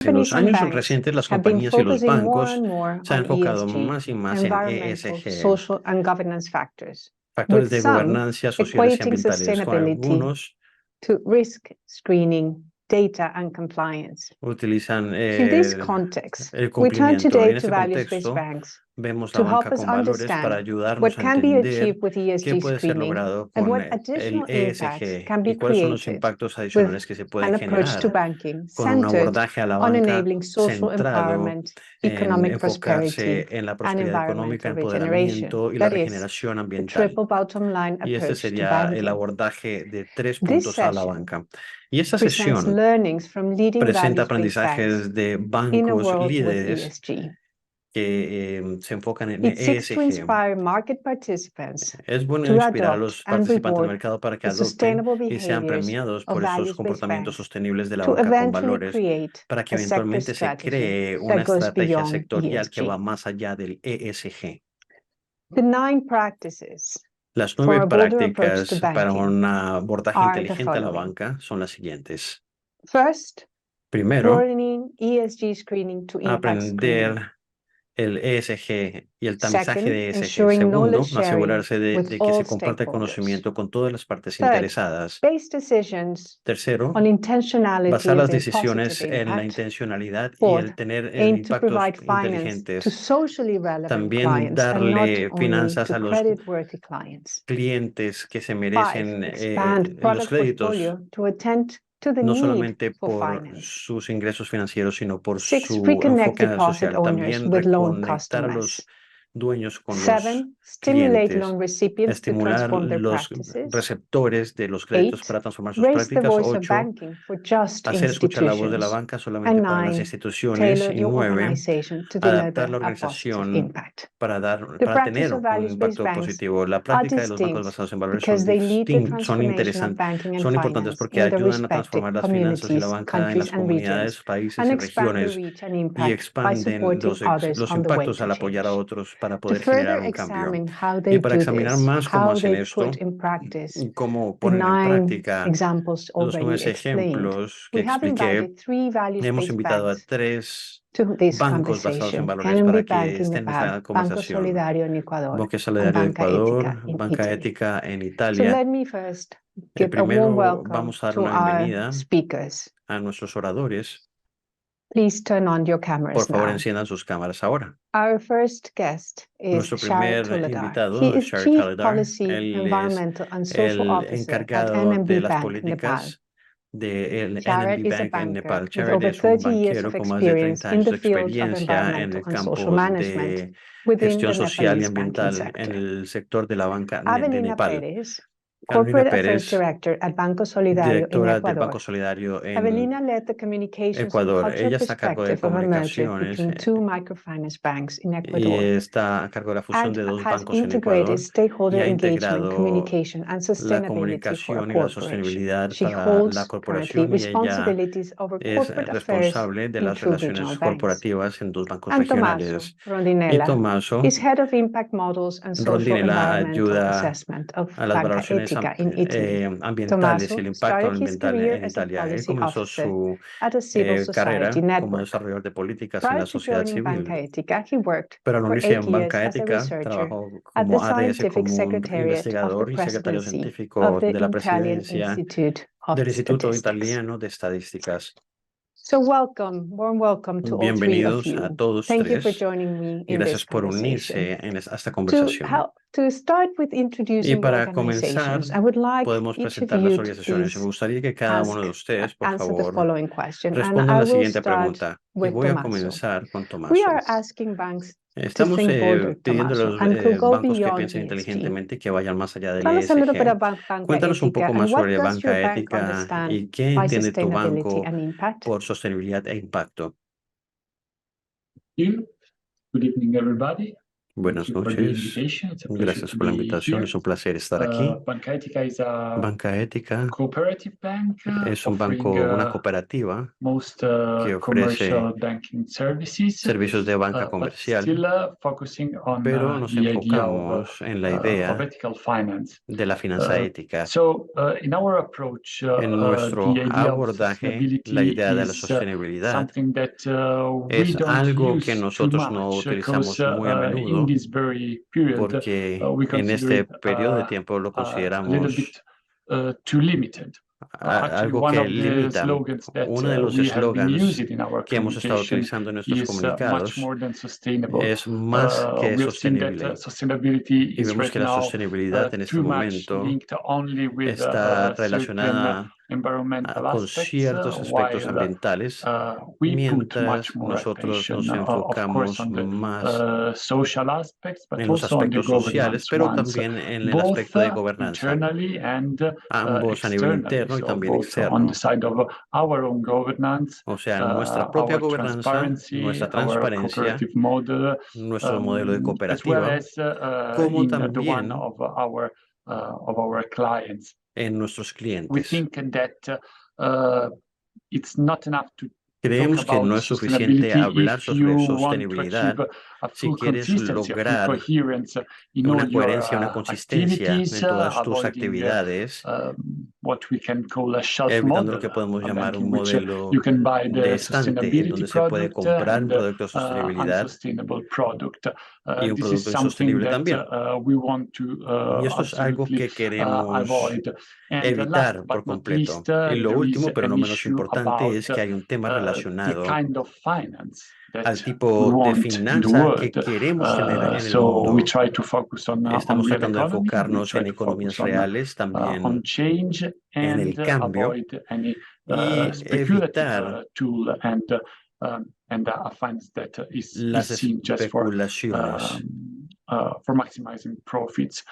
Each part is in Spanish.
En los companies and años banks recientes, las have been compañías y los focusing more bancos and more se han on enfocado ESG, más y más en environmental, ESG, social, and governance factors, with factores de some gobernanza sociales y equating ambientales, con sustainability algunos to risk screening, data, and compliance. utilizan In this context, el we turn cumplimiento. today En to este values-based contexto, banks vemos la to help banca us con valores para understand what ayudarnos a can be entender achieved with qué ESG puede ser screening logrado and con what el additional impacts ESG can be y cuáles son los created impactos with adicionales que se pueden an approach to generar banking con un centered abordaje a la on banca enabling social centrado empowerment, en economic prosperity, enfocarse en la and prosperidad económica, environmental regeneration. empoderamiento y la That is regeneración the ambiental. triple bottom line Y este approach to sería el banking. abordaje de 3 This puntos a la session banca. Y esta presents sesión learnings from leading presenta values-based banks aprendizajes de in a bancos world with líderes ESG. que se enfocan en It seeks to ESG. inspire market participants Es bueno to inspirar a adopt los and participantes del reward mercado para que the adopten sustainable y sean behaviors premiados of por estos values-based comportamientos banks sostenibles de la to banca con eventually valores, create para que a sector eventualmente se strategy cree una that goes estrategia beyond sectorial que va ESG. más allá del ESG. The 9 practices Las for 9 a bolder approach to prácticas para banking un abordaje are the inteligente a la following. banca son las siguientes. First, Primero, broadening ESG screening to impact screening. aprender el ESG y el tamizaje Second, de ESG. ensuring Segundo, knowledge sharing asegurarse with de que all se comparte el stakeholders. conocimiento con todas las partes Third, interesadas. base decisions Tercero, on intentionality basar and las their positive decisiones en la impact. intencionalidad y Fourth, el tener aim to impactos provide finance to inteligentes. socially relevant También clients and not darle only finanzas to a los credit-worthy clients. clientes que se 5, merecen expand los product créditos, portfolio to attend to the no need solamente for por finance. sus ingresos financieros, sino por 6, su reconnect enfoque deposit social. owners También with loan reconectar a customers. los dueños con los 7, stimulate clientes, loan recipients to estimular transform their los practices. receptores de los créditos 8, para transformar sus raise the prácticas. voice of 8, banking for just hacer escuchar la voz de la institutions. banca solamente And para las 9, instituciones. tailor Y your 9, organization to adaptar deliver la a positive organización impact. The para practice tener of un values-based impacto banks positivo. La are práctica de los bancos distinct basados en valores because they lead the son transformation of interesantes, banking and son importantes finance porque in their ayudan a respective transformar las finanzas y la communities, banca en countries, las and regions, comunidades, países and y expand the regiones reach and y impact by expanden supporting others los on the way impactos to al apoyar a change. otros para To poder further generar un cambio. examine how Y they para do examinar this, más cómo how hacen they put esto in practice y cómo the ponen en 9 práctica examples los 9 already explained, ejemplos que we have expliqué, invited 3 hemos values-based invitado a banks 3 to this bancos basados en conversation: valores NMB para Bank que in estén en Nepal, esta Banco conversación. Solidario in Ecuador, Banca and Solidario de Banca Ética Ecuador, in Banca Italy. Ética en So Italia. let me first give a warm Primero welcome vamos a dar to una our bienvenida speakers. a nuestros oradores. Please turn on your Por cameras favor, now. enciendan sus cámaras ahora. Our first guest is Nuestro Sharat primer Tuladar. He invitado es is Shari Chief Talidar. Policy, Él es Environmental and Social el Officer at encargado de NMB las Bank, Nepal. políticas del Sharat NMB is a Bank en banker Nepal. with Jared over es un 30 years banquero of con más de experience 30 in años the de field of experiencia en environmental el and social campo management de within gestión the social y Nepalese banking ambiental en sector. el sector de la banca de Avelina Nepal. Perez, Carolina Corporate Affairs Pérez, Director at Banco Solidario in directora del Banco Ecuador. Solidario en Avelina led the communications and Ecuador. cultural Ella está a cargo de perspective of a merger comunicaciones between 2 microfinance banks in y Ecuador, está a cargo de la fusión and de 2 has bancos en integrated Ecuador y stakeholder ha engagement, integrado communication, and la sustainability for a comunicación y la corporation. sostenibilidad She para la holds currently corporación y ella responsibilities over es corporate affairs responsable de in las 2 regional relaciones banks. corporativas en 2 bancos And Tommaso regionales. Y Rondinella Tommaso is Head of Impact Models and Social Rondinella Environmental ayuda Assessment of a las Banca valoraciones Ética in Italy. ambientales y el Tommaso impacto started his ambiental career en as a Italia. Él policy comenzó officer su at a civil society carrera como network. desarrollador de políticas en Prior la to sociedad joining Banca civil, Ética, he worked pero al for unirse 8 en years banca as a ética, researcher trabajó at the como ADS, Scientific como un Secretariat of the investigador y secretario Presidency of científico the de la Italian presidencia Institute of del Instituto Statistics. Italiano de Estadísticas. So welcome, warm welcome to all 3 of Bienvenidos a you. todos Thank you for 3 joining me y in this gracias por conversation. unirse a esta conversación. To start with Y introducing the para comenzar, organizations, I would like podemos each of presentar las you to organizaciones. Y me please gustaría que cada uno de ustedes, por answer the favor, following question, and respondan I la will siguiente start pregunta. Y with voy a Tommaso. comenzar con We Tommaso. are asking banks to Estamos think bolder, pidiendo a Tommaso, los and to go bancos que beyond piensen ESG. inteligentemente y que vayan más allá del Tell us a little bit ESG. about Banca Cuéntanos un Ética poco and más what sobre does your banca bank ética understand y qué by entiende tu sustainability banco and impact. por sostenibilidad e impacto. Good evening, everybody. Buenas you for the noches. invitation. It's a pleasure Gracias to por la be invitación. here. Es un placer estar aquí. Banca Ética is a Banca Ética cooperative bank es un offering banco, una cooperativa most que commercial ofrece banking services, servicios de banca but comercial, still focusing on pero nos the idea enfocamos en la of idea ethical finance. de la finanza ética. So, in our approach, En nuestro the idea of abordaje, la sustainability idea de la is sostenibilidad something that we es don't algo que use too nosotros no much because utilizamos muy a in menudo this very period porque we en consider este it periodo de tiempo lo a little bit consideramos too limited. Actually, algo one que of the limita. slogans that Uno de los we have been eslogans using in our que hemos estado communication utilizando en nuestros is much comunicados more than sustainable. es más que We have seen that sostenible. sustainability Y is vemos right que la now sostenibilidad en este too much momento linked only with está certain relacionada environmental con aspects, ciertos aspectos while ambientales, we put much mientras more nosotros attention, nos of course, enfocamos on the más social aspects, but en los also on the aspectos sociales, governance pero ones, también en el both aspecto de gobernanza, internally and ambos a nivel externally. interno y So también both on the externo. side of our own governance, O sea, nuestra propia our gobernanza, transparency, nuestra our transparencia, cooperative model, nuestro modelo de as well cooperativa, as como in the one también of our clients. en nuestros We clientes. think that it's not enough to talk Creemos que about no es suficiente sustainability hablar if you sobre want to achieve sostenibilidad a si full quieres consistency, a full lograr coherence in all una your coherencia, una consistencia activities, en todas tus avoiding actividades, what we can call a shelf evitando lo model, que podemos a llamar bank un in which modelo you can buy de the estante, en sustainability donde se puede product comprar un and producto de sostenibilidad unsustainable product. y un This is producto something insostenible that también. we want to Y esto es algo absolutely que queremos avoid. And last evitar but por not least, completo. Y lo there is último, pero an no menos issue importante, about es que hay un tema the relacionado kind of finance that al we tipo de want in the finanza world. que queremos tener en el So we mundo. try to focus on Estamos real tratando de economy. We enfocarnos try en to focus economías reales, on también change en and el cambio avoid any y speculative evitar tool and a finance that las is seen just especulaciones. for maximizing profits.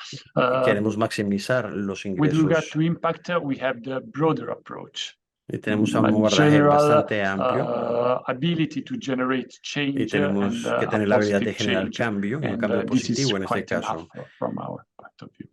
Queremos maximizar los With regard ingresos to impact, we have the broader approach. y tenemos un A abordaje general bastante amplio ability to generate y change and tenemos que a tener la habilidad de positive generar change. cambio y un And cambio this is positivo en este quite enough caso. from our point of view.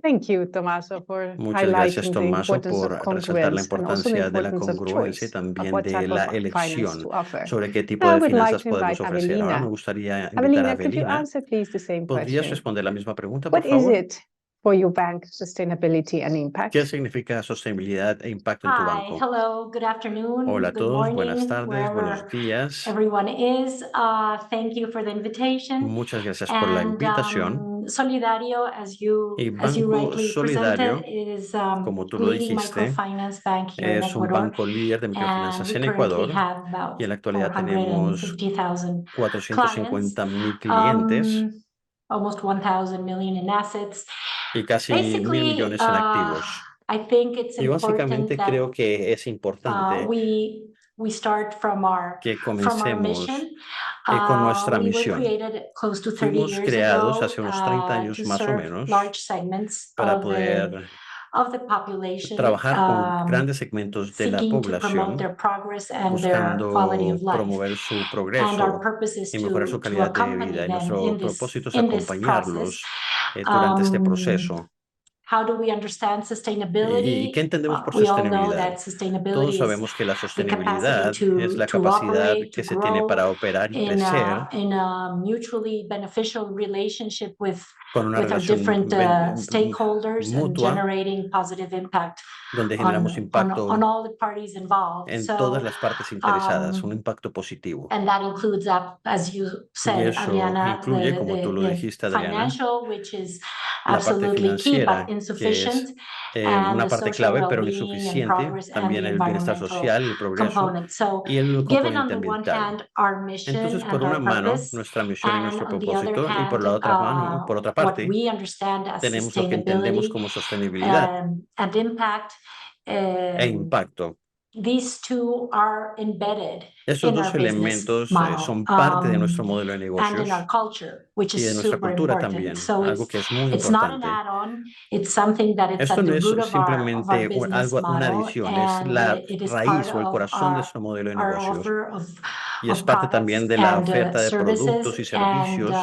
Thank you, Tommaso, for Muchas gracias, highlighting the Tommaso, importance por of resaltar la congruence and also the importancia de la importance of congruencia y choice of también what de type of la finance elección to offer. sobre qué tipo Now I de would like finanzas to podemos invite ofrecer. Ahora me Avelina. gustaría invitar a Avelina, could you Avelina. answer please the same ¿Podrías question? responder la misma pregunta, por What is favor? it for your bank, sustainability and impact? ¿Qué significa sostenibilidad e impacto en tu Hi, banco? hello, good afternoon, Hola a good todos, buenas morning, tardes, wherever buenos días. everyone is. Thank you for the invitation. Muchas gracias por la invitación. Solidario, as you Y Banco rightly presented, Solidario, is como tú lo leading dijiste, microfinance bank here in es un Ecuador, banco líder de and microfinanzas we en currently Ecuador have about y en la actualidad tenemos 450,000 clients, 450.000 clientes almost 1,000 million in assets. y casi 1.000 Basically, millones en activos. I think it's Y important básicamente that creo que es importante we start from our que mission. comencemos con nuestra We were misión. created close to 30 Fuimos years creados ago hace unos 30 to años más o serve menos large segments para of poder the population, trabajar con grandes segmentos de la seeking to promote población, their progress and their quality of buscando life. promover su And our progreso purpose is y mejorar su to calidad de accompany vida. Y them nuestro in propósito es this process. acompañarlos durante este proceso. How do we understand ¿Y sustainability? qué entendemos por We all know sostenibilidad? that sustainability Todos is sabemos que la the capacity sostenibilidad es la to capacidad operate, que to se tiene grow para operar y in crecer a mutually beneficial relationship with con una our relación different stakeholders and mutua generating positive impact donde generamos on impacto all the parties involved. en So, todas las partes interesadas, un impacto positivo. and that includes, as you Y said, eso Adriana, incluye, como tú lo the dijiste, Adriana, financial, which is la parte absolutely key financiera, but que insufficient, es and una the parte social clave, pero well-being and insuficiente, progress and también the el bienestar environmental social, el progreso component. So, y el given on componente the one ambiental. hand our mission Entonces, por and una our mano, purpose, nuestra misión y and nuestro on the other propósito, y por hand, la otra mano, por otra what parte, we understand as tenemos lo que entendemos sustainability como sostenibilidad and impact. e impacto. These two are embedded Estos in dos our business elementos model, son parte de nuestro modelo de and in negocios our culture, which y is de nuestra super cultura important. también, So algo que es muy it's not an importante. add-on, it's something that it's Esto at no the es root of our simplemente business una model, adición, es and la it is part raíz o el of corazón de nuestro modelo de our negocios offer y es of parte products también de la and oferta de services, productos y and servicios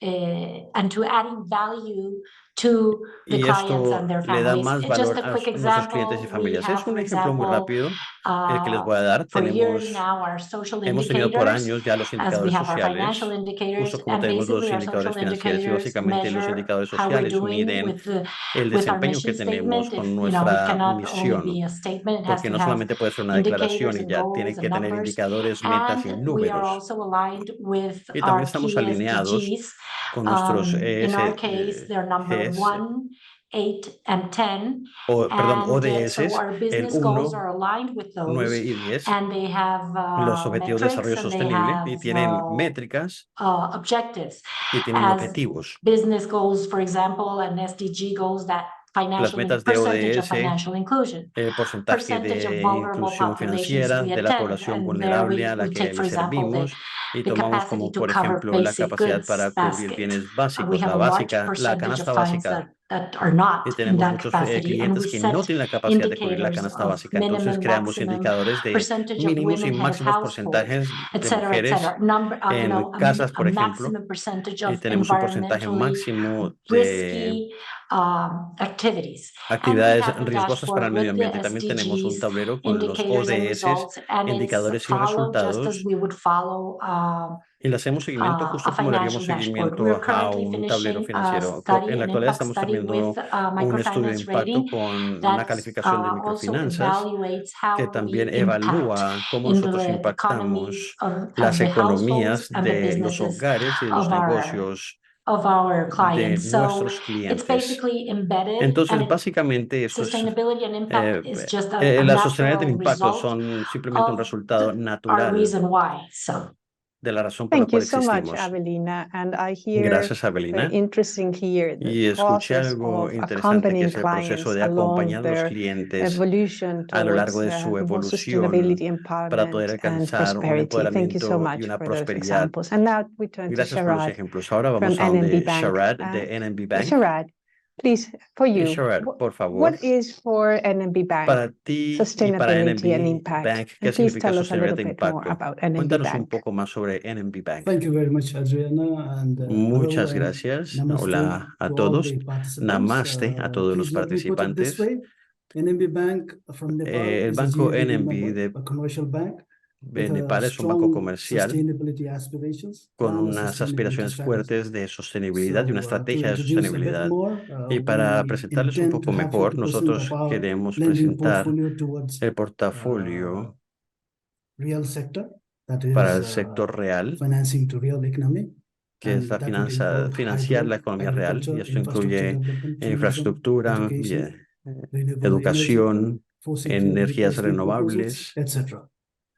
and to adding value to the Y clients esto and their le da families. más Just valor a a quick nuestros clientes y example, we familias. have, Es un for ejemplo muy example, rápido el que les voy a dar. for years Tenemos, now our social hemos tenido por indicators, años ya los as we indicadores have our financial sociales, indicators, justo como and tenemos basically los our indicadores social financieros y indicators básicamente los measure indicadores how we're sociales doing miden el with our desempeño que mission tenemos statement. con If, it nuestra cannot only misión, be a statement, it has porque to no have solamente puede ser una declaración indicators y and ya, goals tiene and que tener numbers. indicadores, metas y And we are números. also aligned with Y también our estamos key alineados SDGs. con nuestros In our case, they're number ESGs, 1, 8, and 10. perdón, And so ODS, our el business goals 1, are aligned with 9 those. y 10, And they have los objetivos de metrics desarrollo and they sostenible, have y tienen métricas objectives. y tienen As objetivos. business goals, for example, and SDG goals, that Las metas de percentage of ODS, financial inclusion, el porcentaje percentage of de vulnerable inclusión populations financiera we de la attend. población And there vulnerable a la we que take, le for example, servimos, y the tomamos capacity como, to por cover ejemplo, la basic capacidad goods para cubrir basket. bienes We básicos, have a large la percentage of canasta clients básica. that are not Y in tenemos that muchos capacity, and we clientes que no set tienen la capacidad de cubrir la indicators canasta of básica. Entonces minimum, creamos maximum, indicadores de percentage of mínimos y women head of máximos household, porcentajes et de cetera, et mujeres cetera. en casas, A por ejemplo, maximum percentage y of tenemos un porcentaje environmentally máximo de risky activities. And we actividades have a riesgosas para dashboard el medio with the ambiente. Y también tenemos un SDGs, tablero con los indicators and ODS, results, and it's indicadores y followed just as resultados, we would follow y le hacemos seguimiento a justo como le haríamos financial dashboard. seguimiento We're a currently un tablero finishing a financiero. En study, la an actualidad impact estamos study with terminando un estudio de microfinance impacto rating con una that calificación de also microfinanzas evaluates que how también we impact evalúa cómo in nosotros the economies impactamos las of the households economías and the de los businesses hogares y de los negocios of our de clients. So nuestros it's clientes. basically embedded, Entonces, and básicamente, eso es sustainability and impact is just a la sostenibilidad del natural impacto, result son simplemente un of resultado our natural reason why. So de la razón por la Thank you cual so much, existimos. Avelina. And I hear Gracias, very Avelina. interesting here Y the escuché process algo of interesante que accompanying es el proceso clients de along acompañar a los their clientes evolution a lo largo towards de su more evolución sustainability, para poder empowerment, and alcanzar un prosperity. Thank you so empoderamiento y much una for those prosperidad. examples. And now we turn to Gracias por los Sharad ejemplos. Ahora from vamos a NNB donde Bank. Sharad de NNB Bank. Sharad, please, for you, Sharad, por favor, what is for NNB Bank para ti y para sustainability and NNB impact? Bank, ¿qué And please significa tell us a little sostenibilidad e bit more impacto? about NNB Cuéntanos un Bank. poco más sobre NNB Bank. Thank you very much, Adriana, and hello Muchas and gracias. namaste Hola a to all todos. the participants. Namaste a todos los Please let me put it this participantes. way. NMB Bank from Nepal El is a banco GAVV NNB member, de a commercial bank with Nepal a es un banco strong comercial sustainability aspirations, con plan a unas sustainability aspiraciones strategy. fuertes de sostenibilidad y una To estrategia de introduce a bit sostenibilidad. more, Y para we presentarles un intend to poco have mejor, 40% of nosotros our queremos lending presentar portfolio towards el portafolio real sector, that para is el sector real, financing to real economy. que es And la that would involve financiar la hydro, economía real, y agriculture, esto infrastructure incluye development, tourism, infraestructura, education, renewable energy, educación, fossil fuel energías replacement proposals, renovables, etc.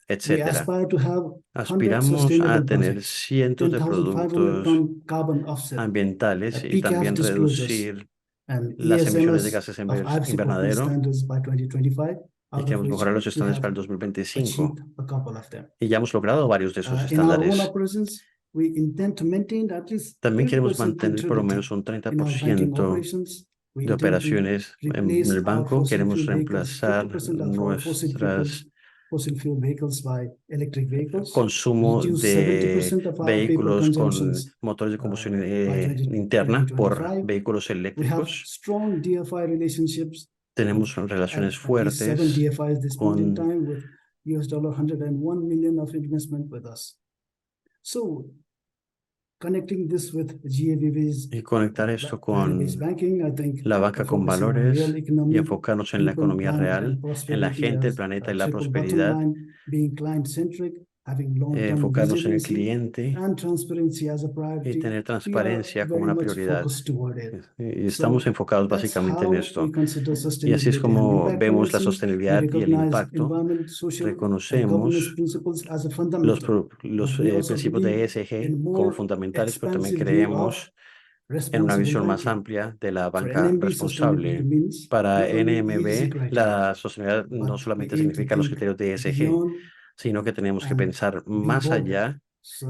We etcétera. aspire to have 100 Aspiramos a sustainable tener projects, cientos de 10,500 productos ton carbon offset, ambientales y PCAF también disclosures, reducir and las emisiones de ESMS gases of IFC corporate invernadero, standards by 2025, y out of queremos which mejorar los we estándares have para el 2025. achieved a couple of them. Y ya hemos logrado varios de esos In our own estándares. operations, we intend to maintain at least También queremos 30% mantener por lo neutrality menos un in our banking 30% operations. We de intend to operaciones en replace el our banco. fossil Queremos fuel vehicles, reemplazar 50% of our fossil fuel vehicles by electric vehicles, consumo reduce de 70% of our paper vehículos con consumptions motores de combustión by interna por 2025. vehículos We have eléctricos. strong DFI relationships. Tenemos At relaciones least 7 fuertes DFIs this point in con time with $101 million of investment with us. So connecting this with GAVB's y conectar esto value-based con banking, I think la banca con focusing on valores real y economy, enfocarnos en la people, economía planet, real, and en la prosperity gente, el as planeta y a la triple bottom prosperidad, line, being client-centric, having long-term enfocarnos en el visibility, cliente and transparency as a y priority. tener We are transparencia como very una much prioridad. focused toward it. Y estamos So enfocados that's básicamente en how we esto. consider Y así es sustainability and como impact vemos la policy. We sostenibilidad y el recognize impacto. environment, social, and governance Reconocemos principles as a los fundamental. But we also principios de believe ESG in como more fundamentales, pero también expansive view of creemos en una responsible visión más banking. amplia de la For banca NMB, sustainability responsable. means Para not only ESG NMB, criteria, la sostenibilidad no but we solamente aim to significa los think criterios de ESG, beyond sino que tenemos que and pensar be más bolder. allá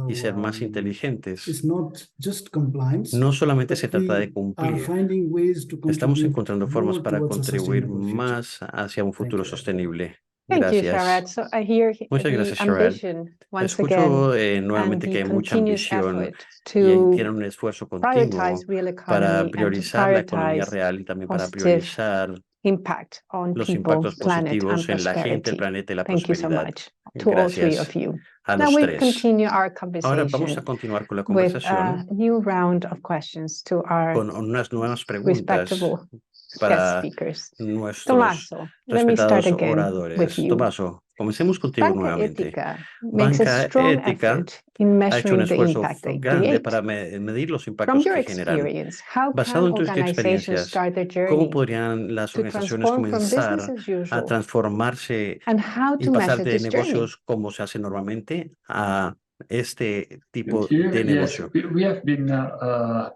y So ser más inteligentes. it's not just compliance, No solamente but se trata de we are cumplir, finding ways to estamos contribute encontrando formas more para towards a contribuir sustainable future. más hacia un Thank futuro you. sostenible. Thank you, Gracias. Sharad. So I hear Muchas the gracias, Sharad. ambition once again Escucho and nuevamente que the hay mucha continuous ambición effort y tienen to un esfuerzo continuo prioritize real para economy and to priorizar la economía prioritize real y también para positive priorizar impact on los people, impactos planet, and positivos en la gente, el prosperity. planeta y la Thank you so prosperidad. much to all three Gracias of you. a Now los we tres. continue our Ahora vamos a conversation continuar con la with a conversación new round of questions to our con unas nuevas preguntas respectable guest para speakers. nuestros Tommaso, let me start respetados again with oradores. you. Tomaso, comencemos contigo Banca nuevamente. Ética makes a Banca strong Ética effort in ha hecho un measuring the esfuerzo impact they grande create. para medir los From impactos your que generan. experience, how Basado can en tus organizations experiencias, start their ¿cómo journey podrían las to organizaciones transform from business comenzar as a usual? transformarse And how y to pasar measure de this journey? negocios como se hace normalmente a este tipo Thank you. de Yes, negocio? we have been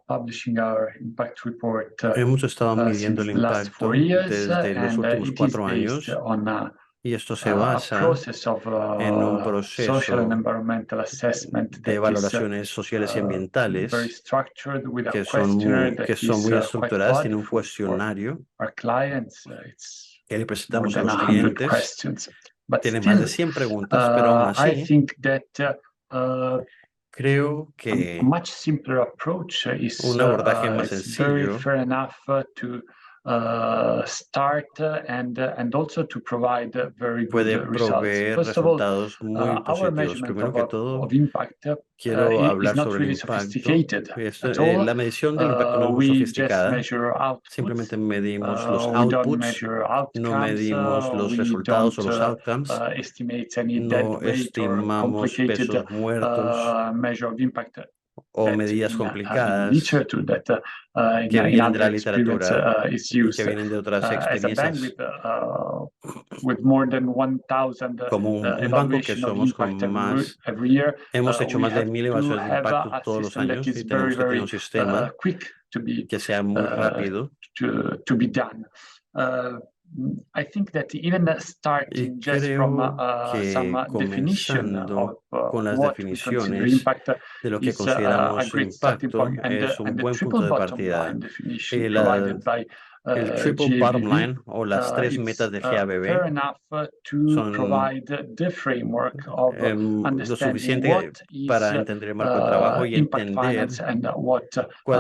publishing our impact report Hemos estado midiendo since el the last impacto 4 years, desde los and últimos it is 4 based años on y esto se a basa process of en un social and proceso environmental assessment de that is valoraciones sociales y very ambientales structured, with a que questionnaire que that son is muy quite estructuradas, tienen un thoughtful for cuestionario our clients. It's que le more presentamos a than los 100 clientes. questions, but Tiene más de still, 100 preguntas, pero aún I así think that creo a que much simpler approach is un abordaje más it's very sencillo fair enough to start and also to provide very good puede results. proveer First of all, resultados muy our positivos. measurement Primero que todo, of impact quiero is hablar not sobre el really impacto. sophisticated at all. La medición del impacto no es muy We just sofisticada. measure outputs. Simplemente medimos los We don't outputs, measure no outcomes. medimos los We resultados o don't los outcomes, estimate any dead no weight or estimamos complicated pesos muertos measure of impact o that medidas in complicadas literature that que in vienen de other la experience literatura is y que used. vienen de otras As a bank experiencias. with more than 1,000 Como un banco que evaluation of somos con impact más, every year, hemos hecho we más de have 1000 to evaluaciones de have impacto a todos los system that años is y tenemos que tener un sistema quick to be que sea muy rápido. to be done. I think that even Y starting just from creo some que definition comenzando of con las what we consider definiciones impact de lo que is a consideramos great starting impacto point, and es un the buen triple punto de bottom partida. line definition El provided by el triple bottom GABV, line o las tres it's metas del fair GABV enough to son provide the framework of lo understanding suficiente what is para entender el marco de trabajo y impact entender finance and what cuál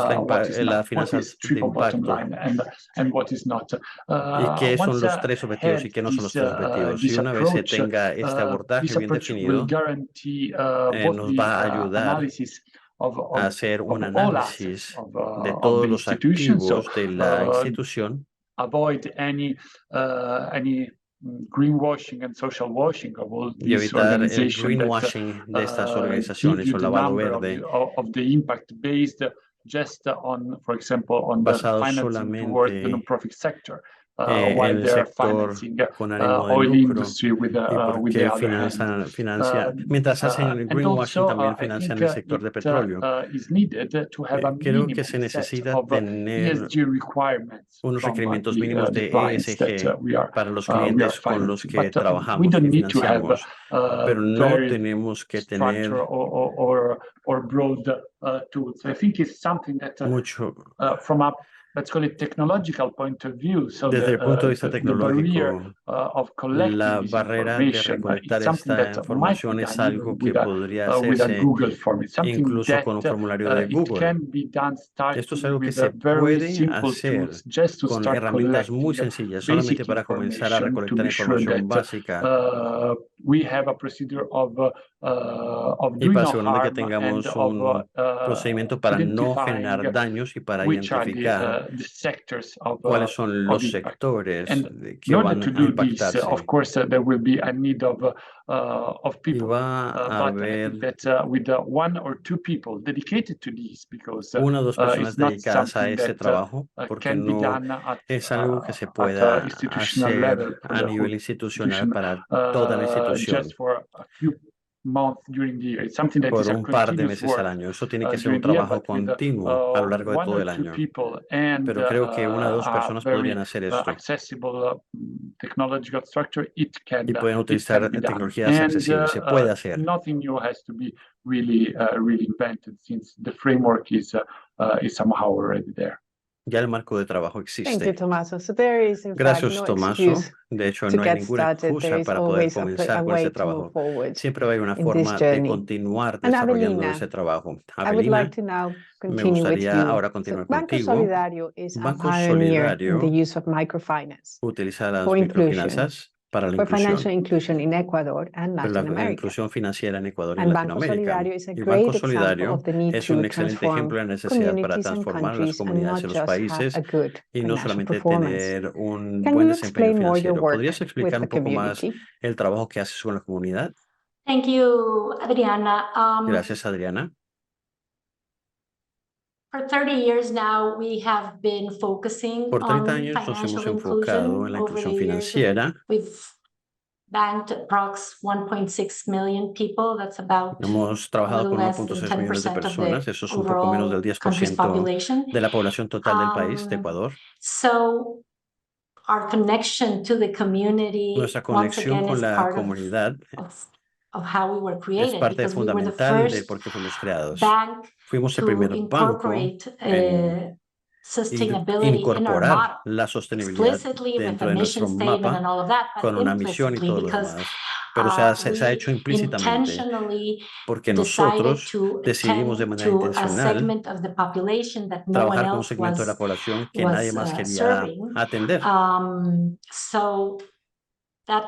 is es la not, what finanza is de triple bottom impacto line and what is not. y qué son Once los tres objetivos y qué no son los tres objetivos. Y this una vez se approach, tenga este abordaje bien will definido, guarantee both nos the va a ayudar analysis a of hacer un all assets análisis de of todos the los institution. So activos de la institución, avoid any greenwashing and social washing of all y these evitar el organizations greenwashing de estas give organizaciones you o the lavado number verde of the impact based just on, for example, on the basados financing towards the solamente non-profit sector, en while el they are sector financing con ánimo de oil lucro industry with y the porque other hand. mientras hacen el And greenwashing also, también I financian think el sector de petróleo. is needed to have a Creo que minimum se set necesita of tener ESG requirements unos from requerimientos mínimos the de clients that ESG we are para los clientes con los financing. que But we trabajamos, don't que need to have financiamos, pero no very tenemos que structure tener or broad tools. I think it's something that mucho. from a, let's call it, technological point of view. So Desde el punto de vista the barrier tecnológico, of collecting la this barrera de information recolectar is something esta that might be información es done algo even que podría with a hacerse Google form. It's something incluso con un that formulario de it Google. can be done Esto es starting algo que with se very puede simple hacer tools, just to con start herramientas muy collecting sencillas, solamente basic para comenzar a information to recolectar be sure información that básica we have a procedure of y doing para no asegurarnos que harm and tengamos of un procedimiento para no identifying generar daños y para which are identificar the sectors cuáles son of los impact. sectores And que in order van to a do this, of impactarse. course, there will be a need of Y people. va a But I think haber that with one or two people dedicated to this, because una o dos personas it's not dedicadas a something este that trabajo, porque can be no done es algo que se at pueda institutional hacer level for a the nivel whole institucional institution para toda la institución just for a few months during the year. It's something that por is a un par de continuous meses al work año. Eso tiene que ser un during the year, trabajo but with continuo a lo largo de one todo or el two año. people and Pero creo que una o dos a personas very podrían hacer esto accessible technological structure, it can y pueden be utilizar done. tecnologías And accesibles. Se puede hacer. nothing new has to be really invented, since the framework is somehow already there. Ya el marco de trabajo Thank you, existe. Tommaso. So there is, in fact, Gracias, no Tommaso. excuse De hecho, to no hay get ninguna started. There excusa is para poder always a comenzar con way ese to move trabajo. forward Siempre hay una in this forma de journey. continuar And desarrollando Avelina, ese trabajo. I would Avelina, like to now me continue with gustaría you. ahora So continuar Banco contigo. Solidario is a Banco pioneer in the Solidario use of microfinance utiliza las for inclusion, microfinanzas para la for financial inclusión, inclusion in Ecuador and para Latin la America. inclusión financiera en Ecuador y en And Banco Latinoamérica. Solidario is a Y great Banco example Solidario of the need es to un excelente transform ejemplo de la necesidad para communities and transformar las countries and comunidades not y los just have países a good y no financial solamente performance. tener un Can buen you desempeño explain more your financiero. work ¿Podrías with explicar the un poco más community? el trabajo que haces con la comunidad? Thank you, Adriana. Gracias, Adriana. For 30 years now, we have been focusing Por 30 on años nos hemos financial enfocado en inclusion la over the inclusión years. financiera. We've banked approx 1.6 million people. That's about Hemos a trabajado little con less than 1.6 millones de 10% of personas. the Eso es un poco menos del overall country's 10% population. de la población total del país, de Ecuador. So our connection to the community, Nuestra once conexión again, con is la part comunidad of how we were es created, parte because we were the fundamental de first por qué fuimos creados. bank Fuimos el to primer banco incorporate en sustainability in our incorporar model, la sostenibilidad explicitly with dentro a de mission nuestro statement mapa and all of that, but con una misión y implicitly todo lo because demás. Pero se ha we hecho implícitamente intentionally porque decided nosotros to decidimos de attend manera to a intencional segment of the population that no one trabajar con un else segmento de la población que nadie más quería serving. atender. So that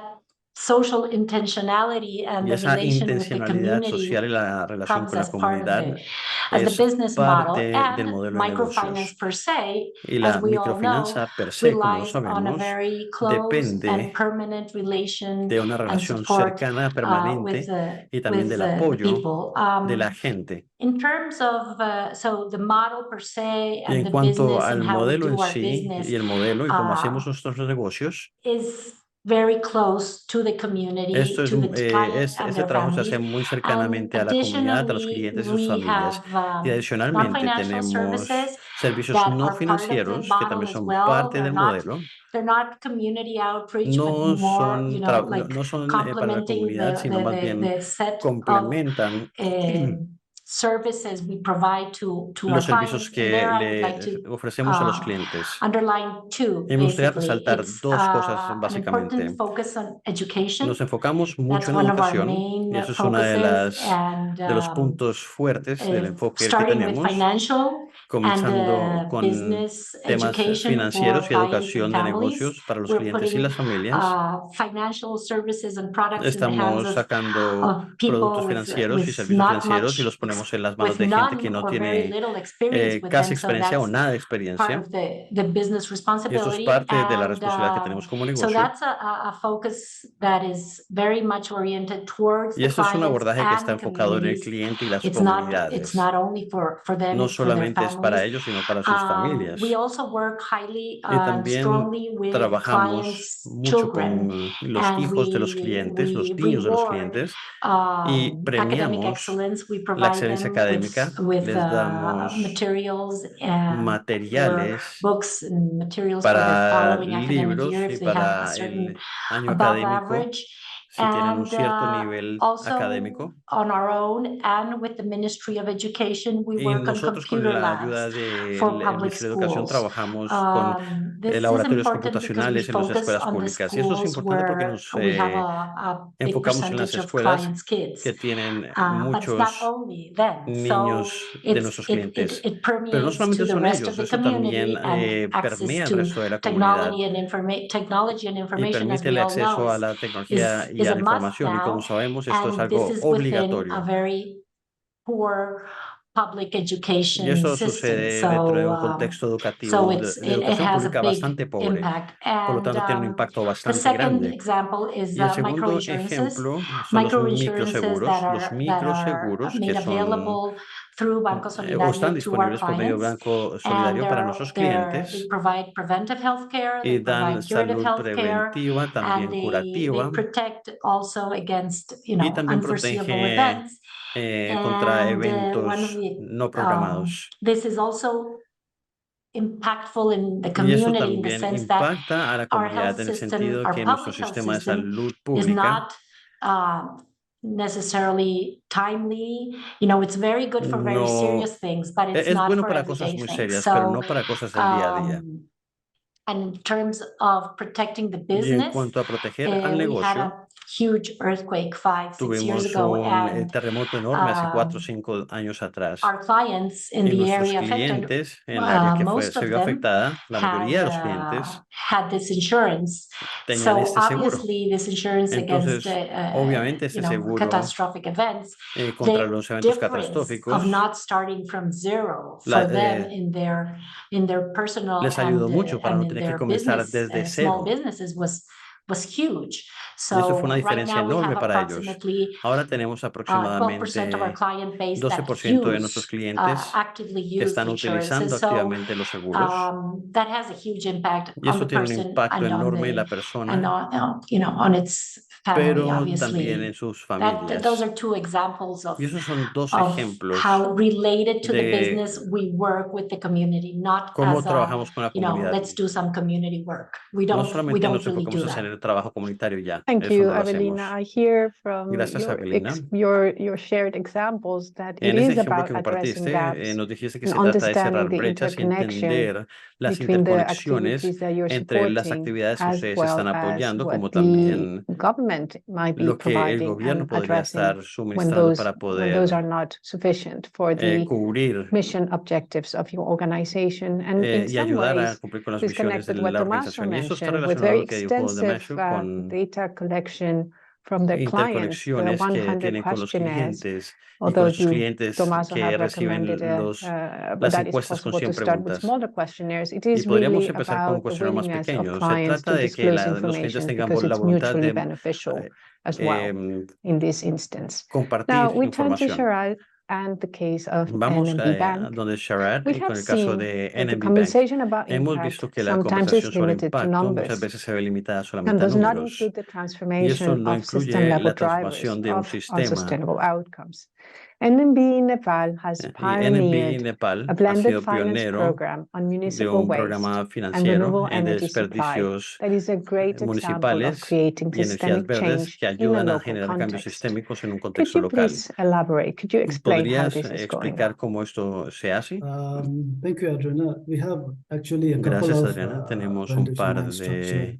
social intentionality and Y the esa relation with the intencionalidad community social y la relación comes con la as part of comunidad as the es business model, parte del and modelo de microfinance negocios. per se, Y as la we all know, microfinanza per se, como lo relies on a sabemos, very close and depende permanent relation de una and relación support cercana, with permanente y también del the apoyo people. de la gente. In terms of so the model per se Y and en the cuanto business al and how we modelo en do our sí business y el modelo y cómo hacemos nuestros negocios, is very close to the community, esto to the client and este their trabajo se families. hace muy And cercanamente a la comunidad, a los additionally, clientes y sus we familias. have Y adicionalmente non-financial tenemos services servicios that no are part of the financieros que model también as son well. parte del modelo. They're not community outreach, but No more, son, like no son para la complementing comunidad, sino más bien the set of complementan services we provide to our los servicios clients. And que there I would like le to ofrecemos a los clientes. underline two, Y me gustaría basically. resaltar It's dos cosas an básicamente. important focus on education. Nos enfocamos That's mucho en one of our educación main y eso es uno focuses, and de los puntos fuertes del enfoque que starting with tenemos, financial comenzando and con business temas education for financieros y clients and educación de families. negocios para los We're clientes y putting las familias. financial services and products in the hands Estamos sacando of people productos financieros y with servicios not financieros y much, los ponemos en las manos with de gente que none no or very tiene little experience with casi them. So experiencia o that's nada de part experiencia. of the business Y eso es responsibility. parte de la And responsabilidad que tenemos como so negocio. that's a focus that is very much oriented towards Y the esto es un clients abordaje que está and enfocado en el communities. cliente y las It's comunidades. not only for them, No it's for their solamente es para families. ellos, sino para sus familias. We also work highly Y también strongly with trabajamos clients' mucho children, con los and hijos de los clientes, los niños de los clientes, y academic premiamos excellence. We la provide excelencia them académica, with les damos materials and materiales books and materials for the para following academic year libros y if they have a para certain el año above académico, average. si tienen un And cierto nivel also académico. on our own and with the Ministry of Education, we Y work on nosotros con computer la labs ayuda del for public Ministerio de Educación schools. trabajamos con This is laboratorios important because we computacionales en las focus escuelas on the públicas. Y esto es schools importante porque where nos we have a big enfocamos en las percentage of escuelas clients' kids. que tienen But it's not muchos only them. So niños de nuestros clientes. it Pero no permeates solamente to the son rest of ellos, the eso también community and access permea el to resto de la comunidad technology and y information, as permite we el all know, acceso a la tecnología y is a a la must información. Y como now. sabemos, esto es And this algo is within a obligatorio. very poor public Y education eso system. sucede dentro de un So contexto so educativo, it de educación has a pública big bastante pobre. impact. Por lo And tanto, tiene un impacto the bastante second grande. example is Y el segundo microinsurances. ejemplo son los Microinsurances microseguros. Los that are microseguros que made son available through Banco o están Solidario to our disponibles por medio de clients. Banco And Solidario para nuestros they clientes provide preventive health care, y they dan provide curative salud health care, preventiva, and también they curativa, protect also against, y también unforeseeable protege events. contra And one of eventos the no programados. this is also impactful in the Y eso community in the también sense that impacta a la our health comunidad en el system, sentido de our que nuestro public health sistema de system, salud is pública not necessarily timely. You know, it's very good for very No, serious things, but it's es not bueno for para cosas everyday muy things. serias, pero So, no para cosas del día a día. and in terms of protecting the Y en business, cuanto a proteger al we had negocio, a huge earthquake 5-6 years tuvimos ago, un and terremoto enorme hace 4 o 5 años atrás. our clients in Y the nuestros area affected, clientes en el área que most se of vio them afectada, la mayoría de los clientes had this insurance. tenían So este seguro. obviously, this insurance Entonces, against obviamente este you know, seguro catastrophic events, contra the los eventos difference catastróficos of not starting from zero La- for them in their personal les ayudó mucho para no and in tener que their comenzar business desde small cero. businesses was huge. Y eso fue So una right diferencia now we enorme have para ellos. approximately Ahora tenemos 12% of our aproximadamente client base that 12% de nuestros use clientes actively que use están utilizando insurances. So activamente los seguros. that has a huge impact Y on eso the tiene un person impacto and on enorme en la and persona, on, you know, on its family, pero también obviously. en sus Those familias. are two examples Y esos son dos of ejemplos how related to the de business we work with the community, not cómo as a, trabajamos con la you know, comunidad. let's do some community work. No We solamente don't nos really enfocamos do en hacer that. el trabajo comunitario ya, Thank eso you, no lo Evelina. hacemos. I hear from Gracias, Evelina. your shared examples that it En ese is ejemplo about que addressing compartiste, gaps nos dijiste que and se trata de cerrar understanding the brechas y interconnection entender las between the interconexiones activities that you're entre las supporting actividades que as ustedes well están as apoyando, what como the también government might be lo que el providing gobierno and podría addressing estar suministrando para when those are poder not sufficient for the cubrir mission objectives of your organization. And in y some ayudar a ways, cumplir con las this misiones de connected what la Tommaso organización. Y eso está mentioned with relacionado a very lo que dijo extensive Damasio con data collection from the clients, the interconexiones que 100 tienen con los questionnaires, clientes y con although esos you, clientes Tommaso, que have recommended reciben las that it's encuestas con possible 100 to start with preguntas. smaller questionnaires. It Y is podríamos really empezar con un about the cuestionario más willingness of pequeño. Se clients trata to de que disclose los clientes information tengan because la it's voluntad mutually de beneficial as well em, in this instance. Now, compartir we turn to información. Sharad and the case of Vamos NMB Bank. donde Sharad We y have con el caso seen de that the NMB Bank. conversation about Hemos impact visto que la sometimes conversación is sobre limited to impacto muchas numbers veces se ve limitada and solamente a does not números. include the Y eso transformation no of incluye system-level la drivers transformación de un of sistema. unsustainable outcomes. NMB Nepal has Y NMB pioneered Nepal a ha blended sido finance pionero program on de municipal un waste programa and financiero renewable en energy supply desperdicios that is a great example of municipales creating y energías systemic verdes change que in a ayudan a local generar cambios context. sistémicos en un Could contexto you local. please elaborate? Could you explain how ¿Podrías this is going explicar on? cómo esto se hace? Thank you, Adriana. We have actually a couple Gracias, of Adriana. Tenemos un blended par finance structured de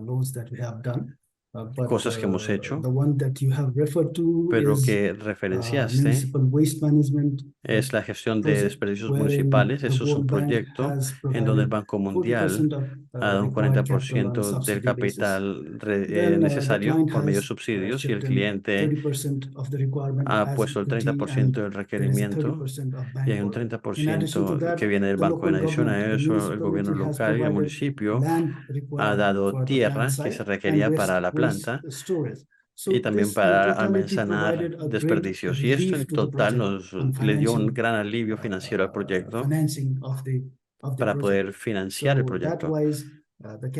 loans that we have done. But cosas que hemos hecho, the one that you have referred to pero is que referenciaste municipal waste management es la gestión de project, desperdicios wherein municipales. the Eso es un World Bank proyecto has en donde el provided Banco 40% Mundial of ha dado un required capital on 40% del subsidy basis. capital Then the necesario client por medio de has subsidios y el chipped in cliente 30% of the requirement ha as puesto el equity, 30% and del there is a requerimiento 30% of y bank hay un borrowing. In addition to 30% that, que viene del the banco. En local adición government, a the eso, el gobierno municipality has local y el provided municipio land ha required dado for the plant tierra que site se and requería para la waste planta storage. So y también this in para totality almacenar provided a great desperdicios. Y esto relief en to the total project nos on le dio un financing gran alivio financiero al proyecto financing of the para project. poder financiar el So that proyecto. wise, the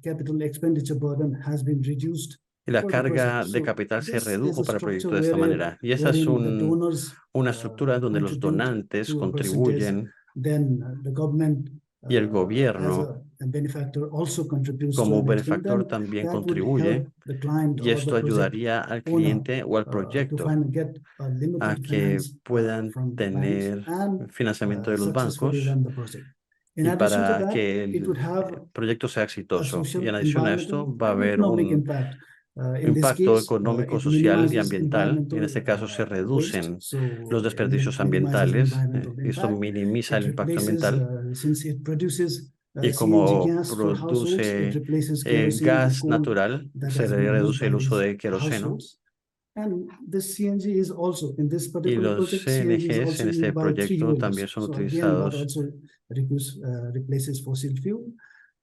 capital expenditure burden has been reduced Y la for the carga project. de So capital se this is redujo a para el structure proyecto de esta manera. Y esa es wherein the donors una estructura donde los contribute donantes to a percentage, contribuyen then the government y el as gobierno a benefactor also contributes to como an extent. benefactor Then también that would contribuye help the client y or the esto project ayudaría al owner cliente o al to proyecto get a a limited que finance puedan from banks tener and financiamiento de los successfully bancos run the project. In y addition to para that, que it would el have proyecto sea a exitoso. Y social, en adición a environmental, esto va a and haber economic un impact. In this impacto case, económico, it social y minimizes ambiental. Y en environmental este caso se waste. reducen So los desperdicios minimizes ambientales. environmental Esto impact. minimiza It el impacto replaces, ambiental. since it produces Y CNG como gas for households, it produce replaces kerosene and gas coal natural, that se has been used reduce by el uso these de queroseno. households. And this CNG is also, in this Y particular los project, CNG is CNGs also en este used by proyecto también three-wheelers. son So again, that utilizados also replaces fossil fuel.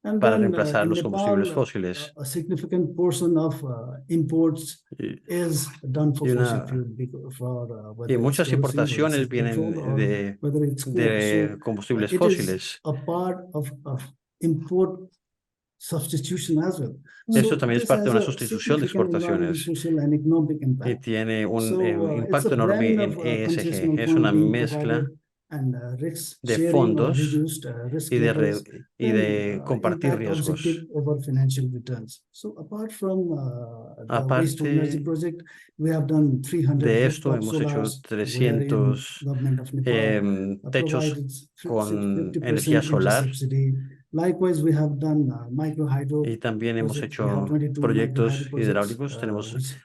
And para then reemplazar in los combustibles Nepal, fósiles. a significant portion of imports Y, is done for y fossil una, fuel, for y whether it's muchas kerosene, whether it's importaciones petrol, vienen or whether it's coal. So de combustibles it is fósiles. a part of import substitution as well. Eso So también es this parte de has una a sustitución de significant environmental, exportaciones social, and economic y impact. tiene un So it's a impacto blend enorme of en ESG. concessional Es fund una being mezcla provided and risk de sharing or fondos reduced risk y levels de can compartir impact riesgos. objective over financial returns. So apart from the waste to energy Aparte project, we have done 300 de esto, rooftop hemos hecho solars, wherein 300 government of Nepal techos provided con 50% energía solar, subsidy. Likewise, we have done micro hydro y también hemos projects. We have hecho 22 micro hydro proyectos projects, hidráulicos. Tenemos which